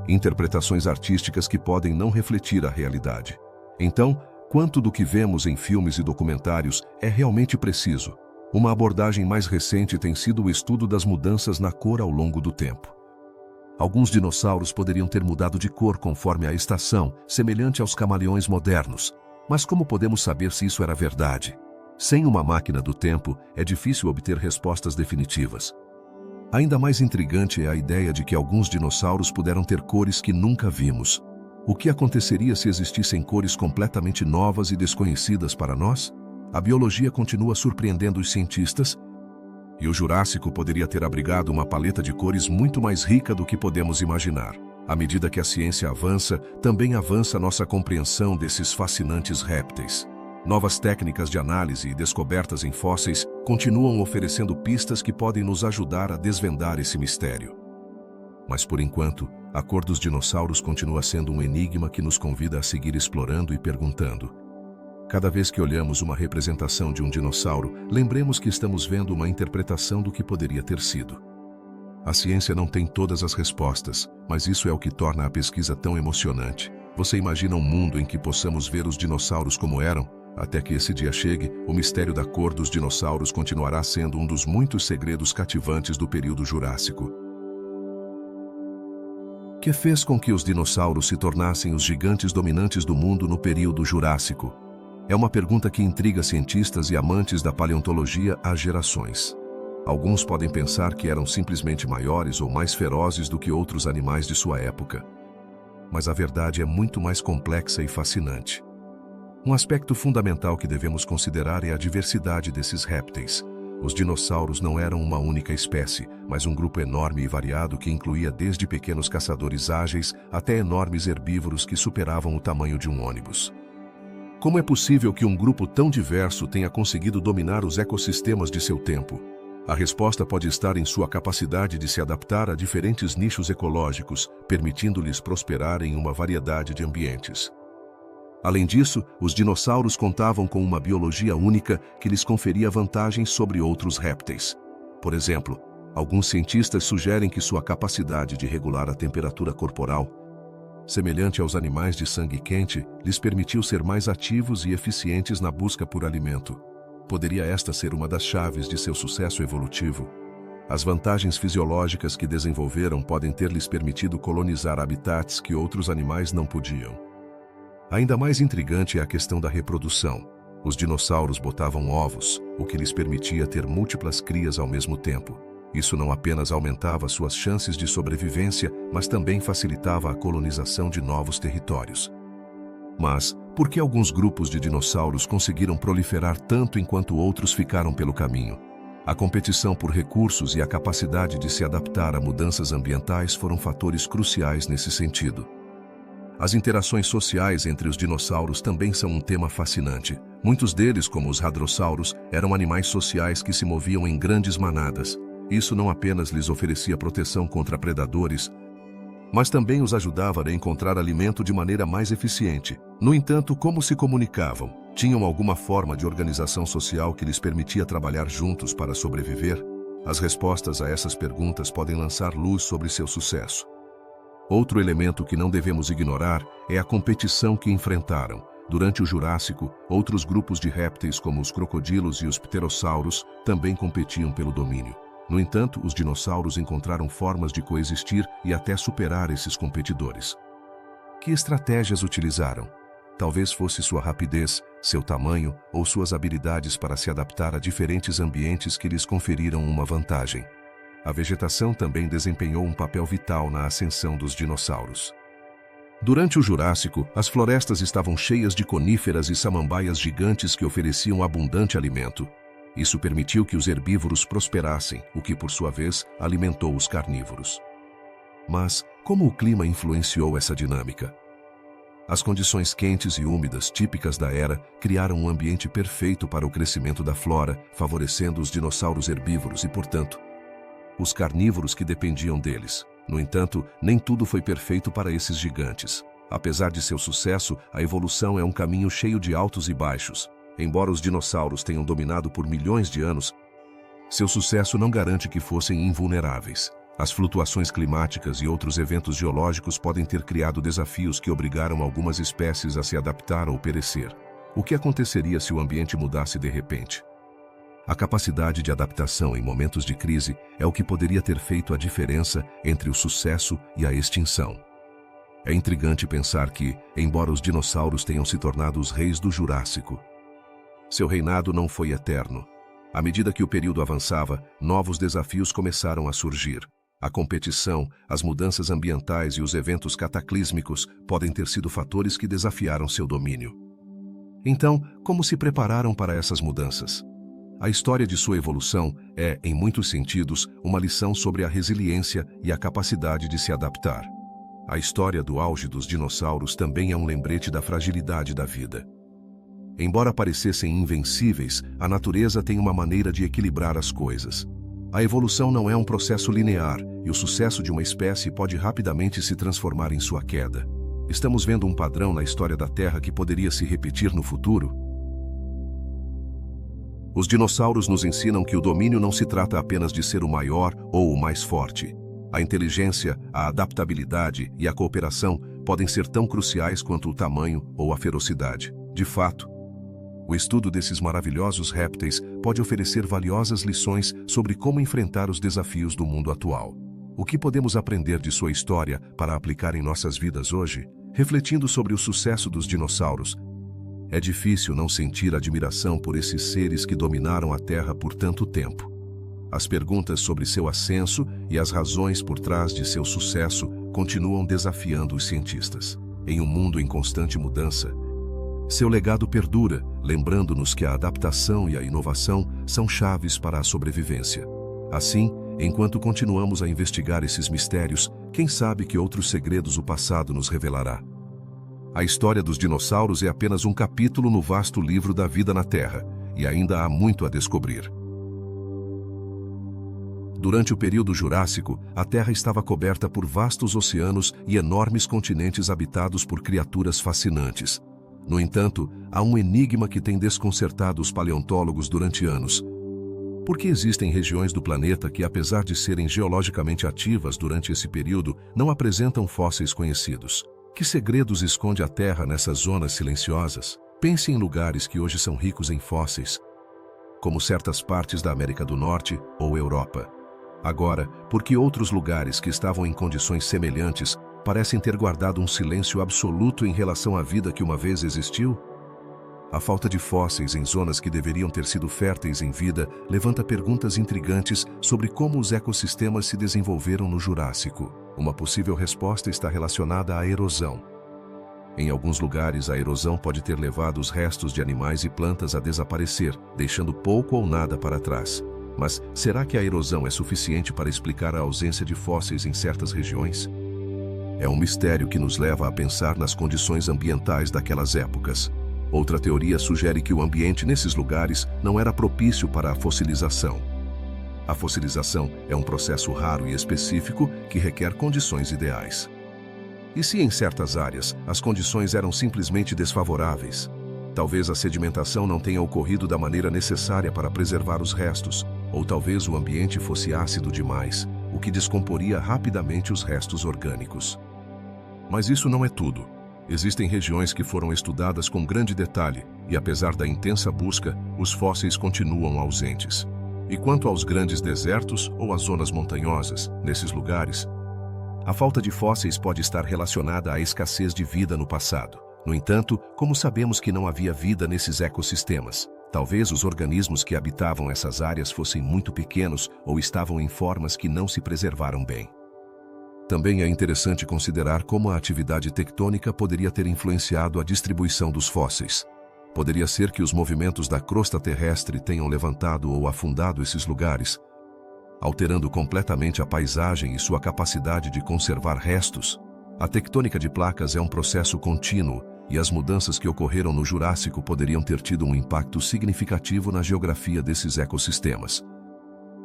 interpretações artísticas que podem não refletir a realidade. Então, quanto do que vemos em filmes e documentários é realmente preciso? Uma abordagem mais recente tem sido o estudo das mudanças na cor ao longo do tempo. Alguns dinossauros poderiam ter mudado de cor conforme a estação, semelhante aos camaleões modernos. Mas como podemos saber se isso era verdade? Sem uma máquina do tempo, é difícil obter respostas definitivas. Ainda mais intrigante é a ideia de que alguns dinossauros puderam ter cores que nunca vimos. O que aconteceria se existissem cores completamente novas e desconhecidas para nós? A biologia continua surpreendendo os cientistas, e o Jurássico poderia ter abrigado uma paleta de cores muito mais rica do que podemos imaginar. À medida que a ciência avança, também avança nossa compreensão desses fascinantes répteis. Novas técnicas de análise e descobertas em fósseis continuam oferecendo pistas que podem nos ajudar a desvendar esse mistério. Mas por enquanto, a cor dos dinossauros continua sendo um enigma que nos convida a seguir explorando e perguntando. Cada vez que olhamos uma representação de um dinossauro, lembremos que estamos vendo uma interpretação do que poderia ter sido. A ciência não tem todas as respostas, mas isso é o que torna a pesquisa tão emocionante. Você imagina um mundo em que possamos ver os dinossauros como eram? Até que esse dia chegue, o mistério da cor dos dinossauros continuará sendo um dos muitos segredos cativantes do período Jurássico. O que fez com que os dinossauros se tornassem os gigantes dominantes do mundo no período Jurássico? É uma pergunta que intriga cientistas e amantes da paleontologia há gerações. Alguns podem pensar que eram simplesmente maiores ou mais ferozes do que outros animais de sua época. Mas a verdade é muito mais complexa e fascinante. Um aspecto fundamental que devemos considerar é a diversidade desses répteis. Os dinossauros não eram uma única espécie, mas um grupo enorme e variado que incluía desde pequenos caçadores ágeis até enormes herbívoros que superavam o tamanho de um ônibus. Como é possível que um grupo tão diverso tenha conseguido dominar os ecossistemas de seu tempo? A resposta pode estar em sua capacidade de se adaptar a diferentes nichos ecológicos, permitindo-lhes prosperar em uma variedade de ambientes. Além disso, os dinossauros contavam com uma biologia única que lhes conferia vantagens sobre outros répteis. Por exemplo, alguns cientistas sugerem que sua capacidade de regular a temperatura corporal, semelhante aos animais de sangue quente, lhes permitiu ser mais ativos e eficientes na busca por alimento. Poderia esta ser uma das chaves de seu sucesso evolutivo? As vantagens fisiológicas que desenvolveram podem ter lhes permitido colonizar habitats que outros animais não podiam. Ainda mais intrigante é a questão da reprodução. Os dinossauros botavam ovos, o que lhes permitia ter múltiplas crias ao mesmo tempo. Isso não apenas aumentava suas chances de sobrevivência, mas também facilitava a colonização de novos territórios. Mas, por que alguns grupos de dinossauros conseguiram proliferar tanto enquanto outros ficaram pelo caminho? A competição por recursos e a capacidade de se adaptar a mudanças ambientais foram fatores cruciais nesse sentido. As interações sociais entre os dinossauros também são um tema fascinante. Muitos deles, como os hadrossauros, eram animais sociais que se moviam em grandes manadas. Isso não apenas lhes oferecia proteção contra predadores, mas também os ajudava a encontrar alimento de maneira mais eficiente. No entanto, como se comunicavam? Tinham alguma forma de organização social que lhes permitia trabalhar juntos para sobreviver? As respostas a essas perguntas podem lançar luz sobre seu sucesso. Outro elemento que não devemos ignorar é a competição que enfrentaram. Durante o Jurássico, outros grupos de répteis como os crocodilos e os pterossauros também competiam pelo domínio. No entanto, os dinossauros encontraram formas de coexistir e até superar esses competidores. Que estratégias utilizaram? Talvez fosse sua rapidez, seu tamanho ou suas habilidades para se adaptar a diferentes ambientes que lhes conferiram uma vantagem. A vegetação também desempenhou um papel vital na ascensão dos dinossauros. Durante o Jurássico, as florestas estavam cheias de coníferas e samambaias gigantes que ofereciam abundante alimento. Isso permitiu que os herbívoros prosperassem, o que, por sua vez, alimentou os carnívoros. Mas, como o clima influenciou essa dinâmica? As condições quentes e úmidas típicas da era criaram um ambiente perfeito para o crescimento da flora, favorecendo os dinossauros herbívoros e, portanto, os carnívoros que dependiam deles. No entanto, nem tudo foi perfeito para esses gigantes. Apesar de seu sucesso, a evolução é um caminho cheio de altos e baixos. Embora os dinossauros tenham dominado por milhões de anos, seu sucesso não garante que fossem invulneráveis. As flutuações climáticas e outros eventos geológicos podem ter criado desafios que obrigaram algumas espécies a se adaptar ou perecer. O que aconteceria se o ambiente mudasse de repente? A capacidade de adaptação em momentos de crise é o que poderia ter feito a diferença entre o sucesso e a extinção. É intrigante pensar que, embora os dinossauros tenham se tornado os reis do Jurássico, seu reinado não foi eterno. À medida que o período avançava, novos desafios começaram a surgir. A competição, as mudanças ambientais e os eventos cataclísmicos podem ter sido fatores que desafiaram seu domínio. Então, como se prepararam para essas mudanças? A história de sua evolução é, em muitos sentidos, uma lição sobre a resiliência e a capacidade de se adaptar. A história do auge dos dinossauros também é um lembrete da fragilidade da vida. Embora parecessem invencíveis, a natureza tem uma maneira de equilibrar as coisas. A evolução não é um processo linear, e o sucesso de uma espécie pode rapidamente se transformar em sua queda. Estamos vendo um padrão na história da Terra que poderia se repetir no futuro? Os dinossauros nos ensinam que o domínio não se trata apenas de ser o maior ou o mais forte. A inteligência, a adaptabilidade e a cooperação podem ser tão cruciais quanto o tamanho ou a ferocidade. De fato, o estudo desses maravilhosos répteis pode oferecer valiosas lições sobre como enfrentar os desafios do mundo atual. O que podemos aprender de sua história para aplicar em nossas vidas hoje? Refletindo sobre o sucesso dos dinossauros, é difícil não sentir admiração por esses seres que dominaram a Terra por tanto tempo. As perguntas sobre seu ascenso e as razões por trás de seu sucesso continuam desafiando os cientistas. Em um mundo em constante mudança, seu legado perdura, lembrando-nos que a adaptação e a inovação são chaves para a sobrevivência. Assim, enquanto continuamos a investigar esses mistérios, quem sabe que outros segredos o passado nos revelará. A história dos dinossauros é apenas um capítulo no vasto livro da vida na Terra, e ainda há muito a descobrir. Durante o período Jurássico, a Terra estava coberta por vastos oceanos e enormes continentes habitados por criaturas fascinantes. No entanto, há um enigma que tem desconcertado os paleontólogos durante anos. Por que existem regiões do planeta que, apesar de serem geologicamente ativas durante esse período, não apresentam fósseis conhecidos? Que segredos esconde a Terra nessas zonas silenciosas? Pense em lugares que hoje são ricos em fósseis, como certas partes da América do Norte ou Europa. Agora, por que outros lugares que estavam em condições semelhantes parecem ter guardado um silêncio absoluto em relação à vida que uma vez existiu? A falta de fósseis em zonas que deveriam ter sido férteis em vida levanta perguntas intrigantes sobre como os ecossistemas se desenvolveram no Jurássico. Uma possível resposta está relacionada à erosão. Em alguns lugares, a erosão pode ter levado os restos de animais e plantas a desaparecer, deixando pouco ou nada para trás. Mas será que a erosão é suficiente para explicar a ausência de fósseis em certas regiões? É um mistério que nos leva a pensar nas condições ambientais daquelas épocas. Outra teoria sugere que o ambiente nesses lugares não era propício para a fossilização. A fossilização é um processo raro e específico que requer condições ideais. E se em certas áreas as condições eram simplesmente desfavoráveis? Talvez a sedimentação não tenha ocorrido da maneira necessária para preservar os restos, ou talvez o ambiente fosse ácido demais, o que descomporia rapidamente os restos orgânicos. Mas isso não é tudo. Existem regiões que foram estudadas com grande detalhe e, apesar da intensa busca, os fósseis continuam ausentes. E quanto aos grandes desertos ou às zonas montanhosas, nesses lugares, a falta de fósseis pode estar relacionada à escassez de vida no passado. No entanto, como sabemos que não havia vida nesses ecossistemas? Talvez os organismos que habitavam essas áreas fossem muito pequenos ou estavam em formas que não se preservaram bem. Também é interessante considerar como a atividade tectônica poderia ter influenciado a distribuição dos fósseis. Poderia ser que os movimentos da crosta terrestre tenham levantado ou afundado esses lugares, alterando completamente a paisagem e sua capacidade de conservar restos. A tectônica de placas é um processo contínuo, e as mudanças que ocorreram no Jurássico poderiam ter tido um impacto significativo na geografia desses ecossistemas.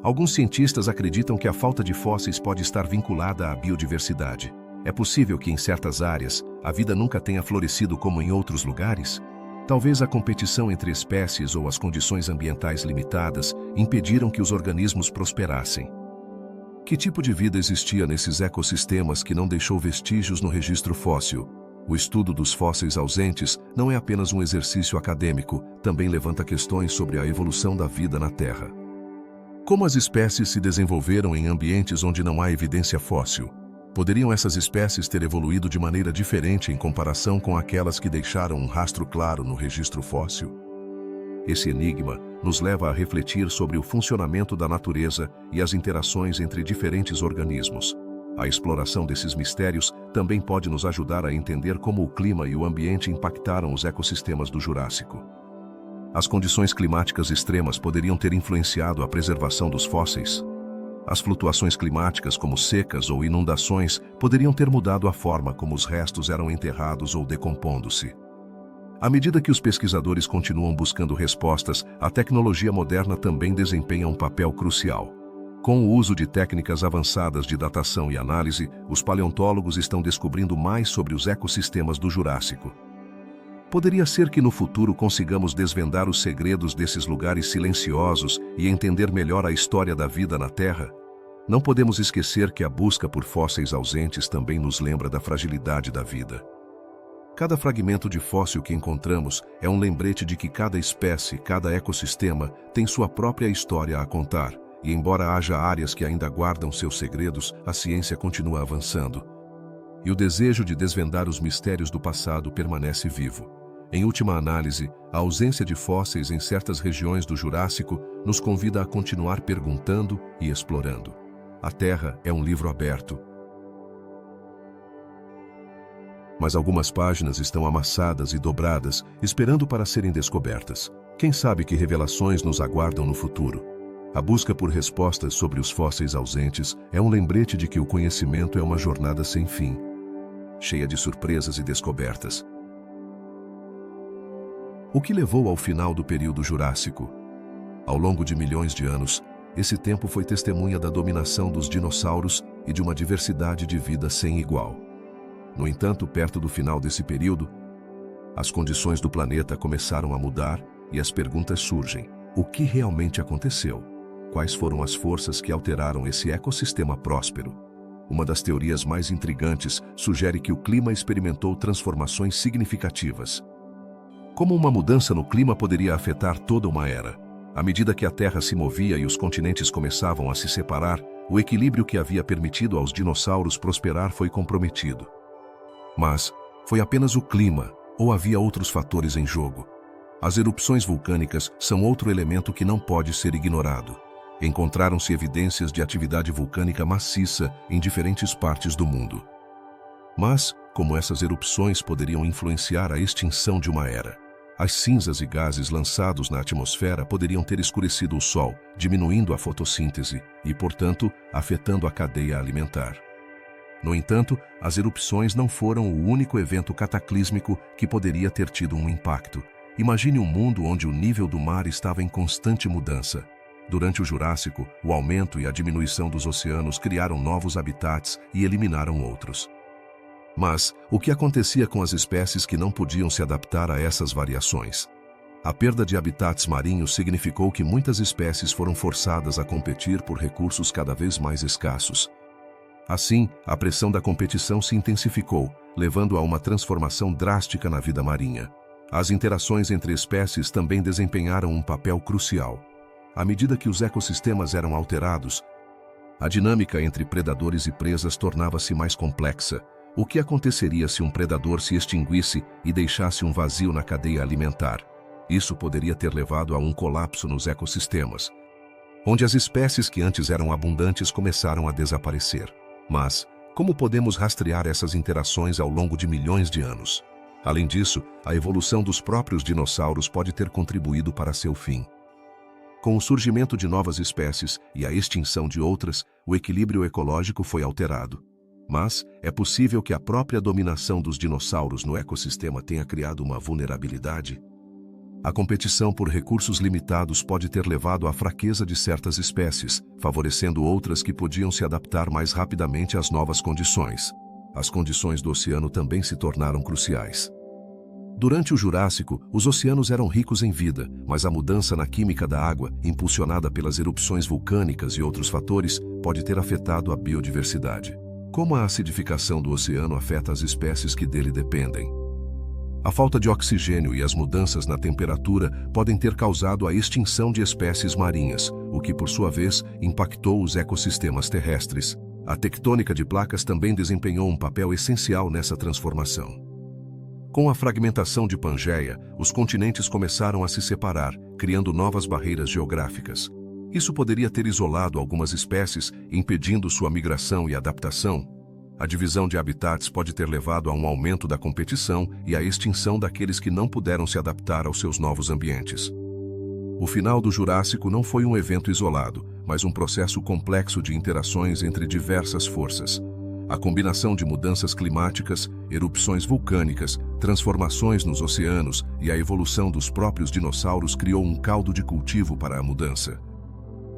Alguns cientistas acreditam que a falta de fósseis pode estar vinculada à biodiversidade. É possível que em certas áreas a vida nunca tenha florescido como em outros lugares? Talvez a competição entre espécies ou as condições ambientais limitadas impediram que os organismos prosperassem. Que tipo de vida existia nesses ecossistemas que não deixou vestígios no registro fóssil? O estudo dos fósseis ausentes não é apenas um exercício acadêmico, também levanta questões sobre a evolução da vida na Terra. Como as espécies se desenvolveram em ambientes onde não há evidência fóssil? Poderiam essas espécies ter evoluído de maneira diferente em comparação com aquelas que deixaram um rastro claro no registro fóssil? Esse enigma nos leva a refletir sobre o funcionamento da natureza e as interações entre diferentes organismos. A exploração desses mistérios também pode nos ajudar a entender como o clima e o ambiente impactaram os ecossistemas do Jurássico. As condições climáticas extremas poderiam ter influenciado a preservação dos fósseis. As flutuações climáticas, como secas ou inundações, poderiam ter mudado a forma como os restos eram enterrados ou decompondo-se. À medida que os pesquisadores continuam buscando respostas, a tecnologia moderna também desempenha um papel crucial. Com o uso de técnicas avançadas de datação e análise, os paleontólogos estão descobrindo mais sobre os ecossistemas do Jurássico. Poderia ser que no futuro consigamos desvendar os segredos desses lugares silenciosos e entender melhor a história da vida na Terra? Não podemos esquecer que a busca por fósseis ausentes também nos lembra da fragilidade da vida. Cada fragmento de fóssil que encontramos é um lembrete de que cada espécie, cada ecossistema, tem sua própria história a contar, e embora haja áreas que ainda guardam seus segredos, a ciência continua avançando. E o desejo de desvendar os mistérios do passado permanece vivo. Em última análise, a ausência de fósseis em certas regiões do Jurássico nos convida a continuar perguntando e explorando. A Terra é um livro aberto. Mas algumas páginas estão amassadas e dobradas, esperando para serem descobertas. Quem sabe que revelações nos aguardam no futuro? A busca por respostas sobre os fósseis ausentes é um lembrete de que o conhecimento é uma jornada sem fim, cheia de surpresas e descobertas. O que levou ao final do período Jurássico? Ao longo de milhões de anos, esse tempo foi testemunha da dominação dos dinossauros e de uma diversidade de vida sem igual. No entanto, perto do final desse período, as condições do planeta começaram a mudar e as perguntas surgem. O que realmente aconteceu? Quais foram as forças que alteraram esse ecossistema próspero? Uma das teorias mais intrigantes sugere que o clima experimentou transformações significativas. Como uma mudança no clima poderia afetar toda uma era? À medida que a Terra se movia e os continentes começavam a se separar, o equilíbrio que havia permitido aos dinossauros prosperar foi comprometido. Mas foi apenas o clima, ou havia outros fatores em jogo? As erupções vulcânicas são outro elemento que não pode ser ignorado. Encontraram-se evidências de atividade vulcânica maciça em diferentes partes do mundo. Mas, como essas erupções poderiam influenciar a extinção de uma era? As cinzas e gases lançados na atmosfera poderiam ter escurecido o Sol, diminuindo a fotossíntese e, portanto, afetando a cadeia alimentar. No entanto, as erupções não foram o único evento cataclísmico que poderia ter tido um impacto. Imagine um mundo onde o nível do mar estava em constante mudança. Durante o Jurássico, o aumento e a diminuição dos oceanos criaram novos habitats e eliminaram outros. Mas, o que acontecia com as espécies que não podiam se adaptar a essas variações? A perda de habitats marinhos significou que muitas espécies foram forçadas a competir por recursos cada vez mais escassos. Assim, a pressão da competição se intensificou, levando a uma transformação drástica na vida marinha. As interações entre espécies também desempenharam um papel crucial. À medida que os ecossistemas eram alterados, a dinâmica entre predadores e presas tornava-se mais complexa. O que aconteceria se um predador se extinguisse e deixasse um vazio na cadeia alimentar? Isso poderia ter levado a um colapso nos ecossistemas, onde as espécies que antes eram abundantes começaram a desaparecer. Mas, como podemos rastrear essas interações ao longo de milhões de anos? Além disso, a evolução dos próprios dinossauros pode ter contribuído para seu fim. Com o surgimento de novas espécies e a extinção de outras, o equilíbrio ecológico foi alterado. Mas é possível que a própria dominação dos dinossauros no ecossistema tenha criado uma vulnerabilidade. A competição por recursos limitados pode ter levado à fraqueza de certas espécies, favorecendo outras que podiam se adaptar mais rapidamente às novas condições. as condições do oceano também se tornaram cruciais. Durante o Jurássico, os oceanos eram ricos em vida, mas a mudança na química da água, impulsionada pelas erupções vulcânicas e outros fatores, pode ter afetado a biodiversidade. Como a acidificação do oceano afeta as espécies que dele dependem? A falta de oxigênio e as mudanças na temperatura podem ter causado a extinção de espécies marinhas, o que, por sua vez, impactou os ecossistemas terrestres. A tectônica de placas também desempenhou um papel essencial nessa transformação. Com a fragmentação de Pangeia, os continentes começaram a se separar, criando novas barreiras geográficas. Isso poderia ter isolado algumas espécies, impedindo sua migração e adaptação. A divisão de habitats pode ter levado a um aumento da competição e à extinção daqueles que não puderam se adaptar aos seus novos ambientes. O final do Jurássico não foi um evento isolado, mas um processo complexo de interações entre diversas forças. A combinação de mudanças climáticas, erupções vulcânicas, transformações nos oceanos e a evolução dos próprios dinossauros criou um caldo de cultivo para a mudança.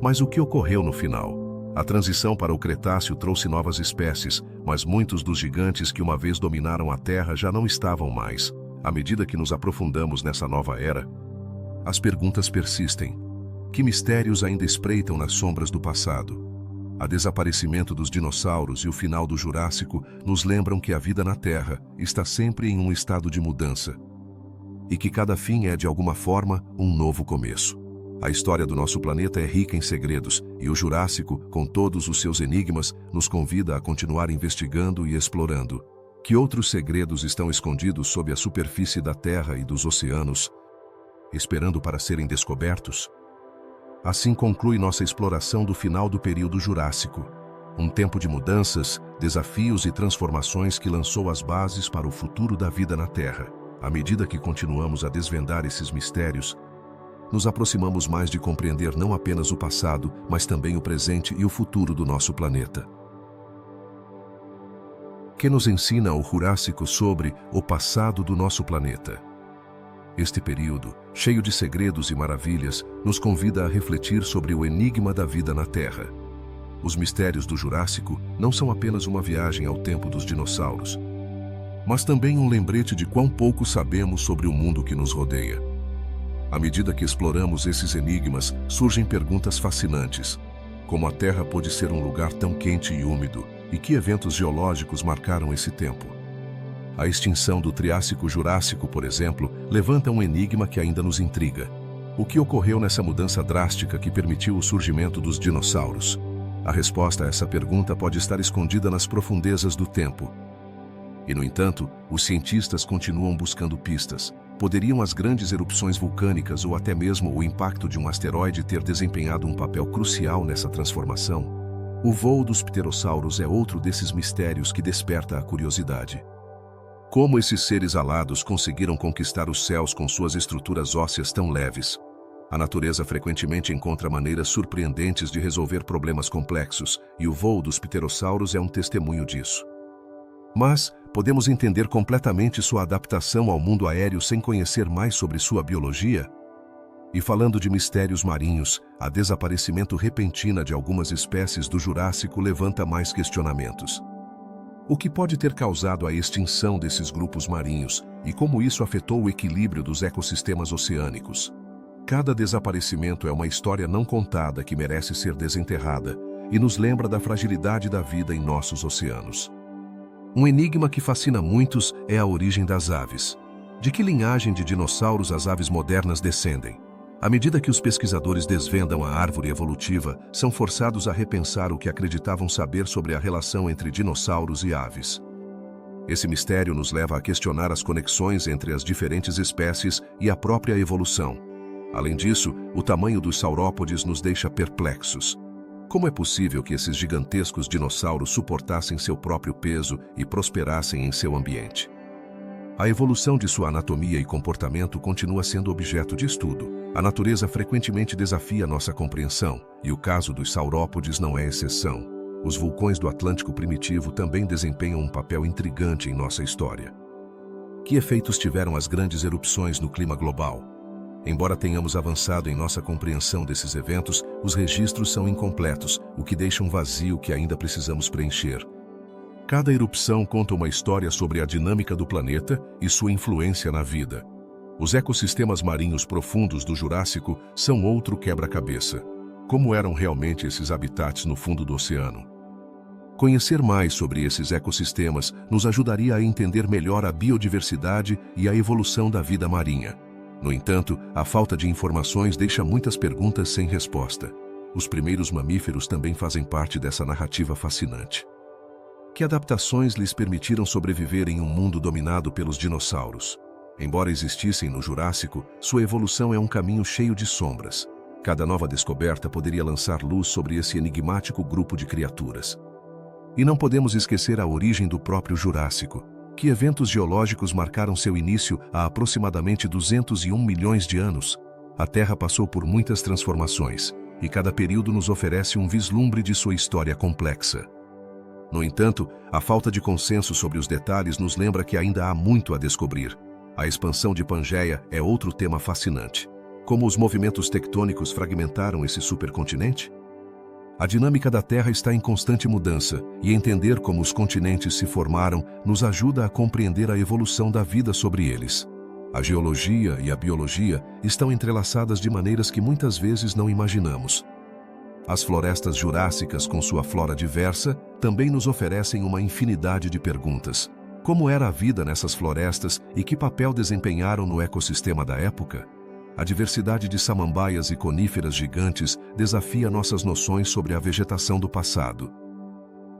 Mas o que ocorreu no final? A transição para o Cretáceo trouxe novas espécies, mas muitos dos gigantes que uma vez dominaram a Terra já não estavam mais. À medida que nos aprofundamos nessa nova era, as perguntas persistem. Que mistérios ainda espreitam nas sombras do passado? O desaparecimento dos dinossauros e o final do Jurássico nos lembram que a vida na Terra está sempre em um estado de mudança e que cada fim é, de alguma forma, um novo começo. A história do nosso planeta é rica em segredos e o Jurássico, com todos os seus enigmas, nos convida a continuar investigando e explorando. Que outros segredos estão escondidos sob a superfície da Terra e dos oceanos, esperando para serem descobertos? Assim conclui nossa exploração do final do período Jurássico. Um tempo de mudanças, desafios e transformações que lançou as bases para o futuro da vida na Terra. À medida que continuamos a desvendar esses mistérios, nos aproximamos mais de compreender não apenas o passado, mas também o presente e o futuro do nosso planeta. Que nos ensina o Jurássico sobre o passado do nosso planeta? Este período, cheio de segredos e maravilhas, nos convida a refletir sobre o enigma da vida na Terra. Os mistérios do Jurássico não são apenas uma viagem ao tempo dos dinossauros, mas também um lembrete de quão pouco sabemos sobre o mundo que nos rodeia. À medida que exploramos esses enigmas, surgem perguntas fascinantes. Como a Terra pôde ser um lugar tão quente e úmido, e que eventos geológicos marcaram esse tempo? A extinção do Triássico-Jurássico, por exemplo, levanta um enigma que ainda nos intriga. O que ocorreu nessa mudança drástica que permitiu o surgimento dos dinossauros? A resposta a essa pergunta pode estar escondida nas profundezas do tempo. E, no entanto, os cientistas continuam buscando pistas. Poderiam as grandes erupções vulcânicas ou até mesmo o impacto de um asteroide ter desempenhado um papel crucial nessa transformação? O voo dos pterossauros é outro desses mistérios que desperta a curiosidade. Como esses seres alados conseguiram conquistar os céus com suas estruturas ósseas tão leves? A natureza frequentemente encontra maneiras surpreendentes de resolver problemas complexos, e o voo dos pterossauros é um testemunho disso. Mas podemos entender completamente sua adaptação ao mundo aéreo sem conhecer mais sobre sua biologia? E falando de mistérios marinhos, o desaparecimento repentino de algumas espécies do Jurássico levanta mais questionamentos. O que pode ter causado a extinção desses grupos marinhos e como isso afetou o equilíbrio dos ecossistemas oceânicos? Cada desaparecimento é uma história não contada que merece ser desenterrada e nos lembra da fragilidade da vida em nossos oceanos. Um enigma que fascina muitos é a origem das aves. De que linhagem de dinossauros as aves modernas descendem? À medida que os pesquisadores desvendam a árvore evolutiva, são forçados a repensar o que acreditavam saber sobre a relação entre dinossauros e aves. Esse mistério nos leva a questionar as conexões entre as diferentes espécies e a própria evolução. Além disso, o tamanho dos saurópodes nos deixa perplexos. Como é possível que esses gigantescos dinossauros suportassem seu próprio peso e prosperassem em seu ambiente? A evolução de sua anatomia e comportamento continua sendo objeto de estudo. A natureza frequentemente desafia nossa compreensão, e o caso dos saurópodes não é exceção. Os vulcões do Atlântico primitivo também desempenham um papel intrigante em nossa história. Que efeitos tiveram as grandes erupções no clima global? Embora tenhamos avançado em nossa compreensão desses eventos, os registros são incompletos, o que deixa um vazio que ainda precisamos preencher. Cada erupção conta uma história sobre a dinâmica do planeta e sua influência na vida. Os ecossistemas marinhos profundos do Jurássico são outro quebra-cabeça. Como eram realmente esses habitats no fundo do oceano? Conhecer mais sobre esses ecossistemas nos ajudaria a entender melhor a biodiversidade e a evolução da vida marinha. No entanto, a falta de informações deixa muitas perguntas sem resposta. Os primeiros mamíferos também fazem parte dessa narrativa fascinante. Que adaptações lhes permitiram sobreviver em um mundo dominado pelos dinossauros? Embora existissem no Jurássico, sua evolução é um caminho cheio de sombras. Cada nova descoberta poderia lançar luz sobre esse enigmático grupo de criaturas. E não podemos esquecer a origem do próprio Jurássico. Que eventos geológicos marcaram seu início há aproximadamente 201 milhões de anos? A Terra passou por muitas transformações, e cada período nos oferece um vislumbre de sua história complexa. No entanto, a falta de consenso sobre os detalhes nos lembra que ainda há muito a descobrir. A expansão de Pangeia é outro tema fascinante. Como os movimentos tectônicos fragmentaram esse supercontinente? A dinâmica da Terra está em constante mudança, e entender como os continentes se formaram nos ajuda a compreender a evolução da vida sobre eles. A geologia e a biologia estão entrelaçadas de maneiras que muitas vezes não imaginamos. As florestas jurássicas, com sua flora diversa, também nos oferecem uma infinidade de perguntas. Como era a vida nessas florestas e que papel desempenharam no ecossistema da época? A diversidade de samambaias e coníferas gigantes desafia nossas noções sobre a vegetação do passado.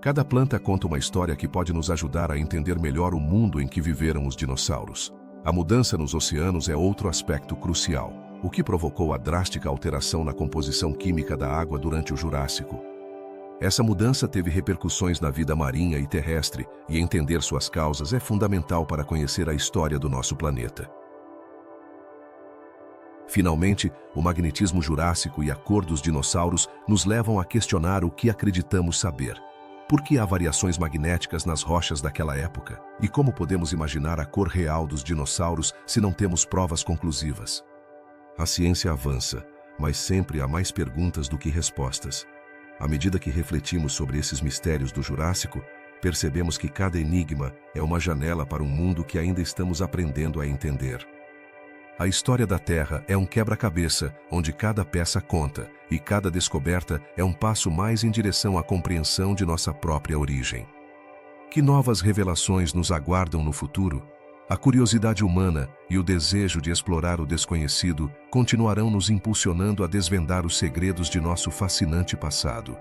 Cada planta conta uma história que pode nos ajudar a entender melhor o mundo em que viveram os dinossauros. A mudança nos oceanos é outro aspecto crucial, o que provocou a drástica alteração na composição química da água durante o Jurássico. Essa mudança teve repercussões na vida marinha e terrestre, e entender suas causas é fundamental para conhecer a história do nosso planeta. Finalmente, o magnetismo jurássico e a cor dos dinossauros nos levam a questionar o que acreditamos saber. Por que há variações magnéticas nas rochas daquela época? E como podemos imaginar a cor real dos dinossauros se não temos provas conclusivas? A ciência avança, mas sempre há mais perguntas do que respostas. À medida que refletimos sobre esses mistérios do Jurássico, percebemos que cada enigma é uma janela para um mundo que ainda estamos aprendendo a entender. A história da Terra é um quebra-cabeça, onde cada peça conta, e cada descoberta é um passo mais em direção à compreensão de nossa própria origem. Que novas revelações nos aguardam no futuro? A curiosidade humana e o desejo de explorar o desconhecido continuarão nos impulsionando a desvendar os segredos de nosso fascinante passado.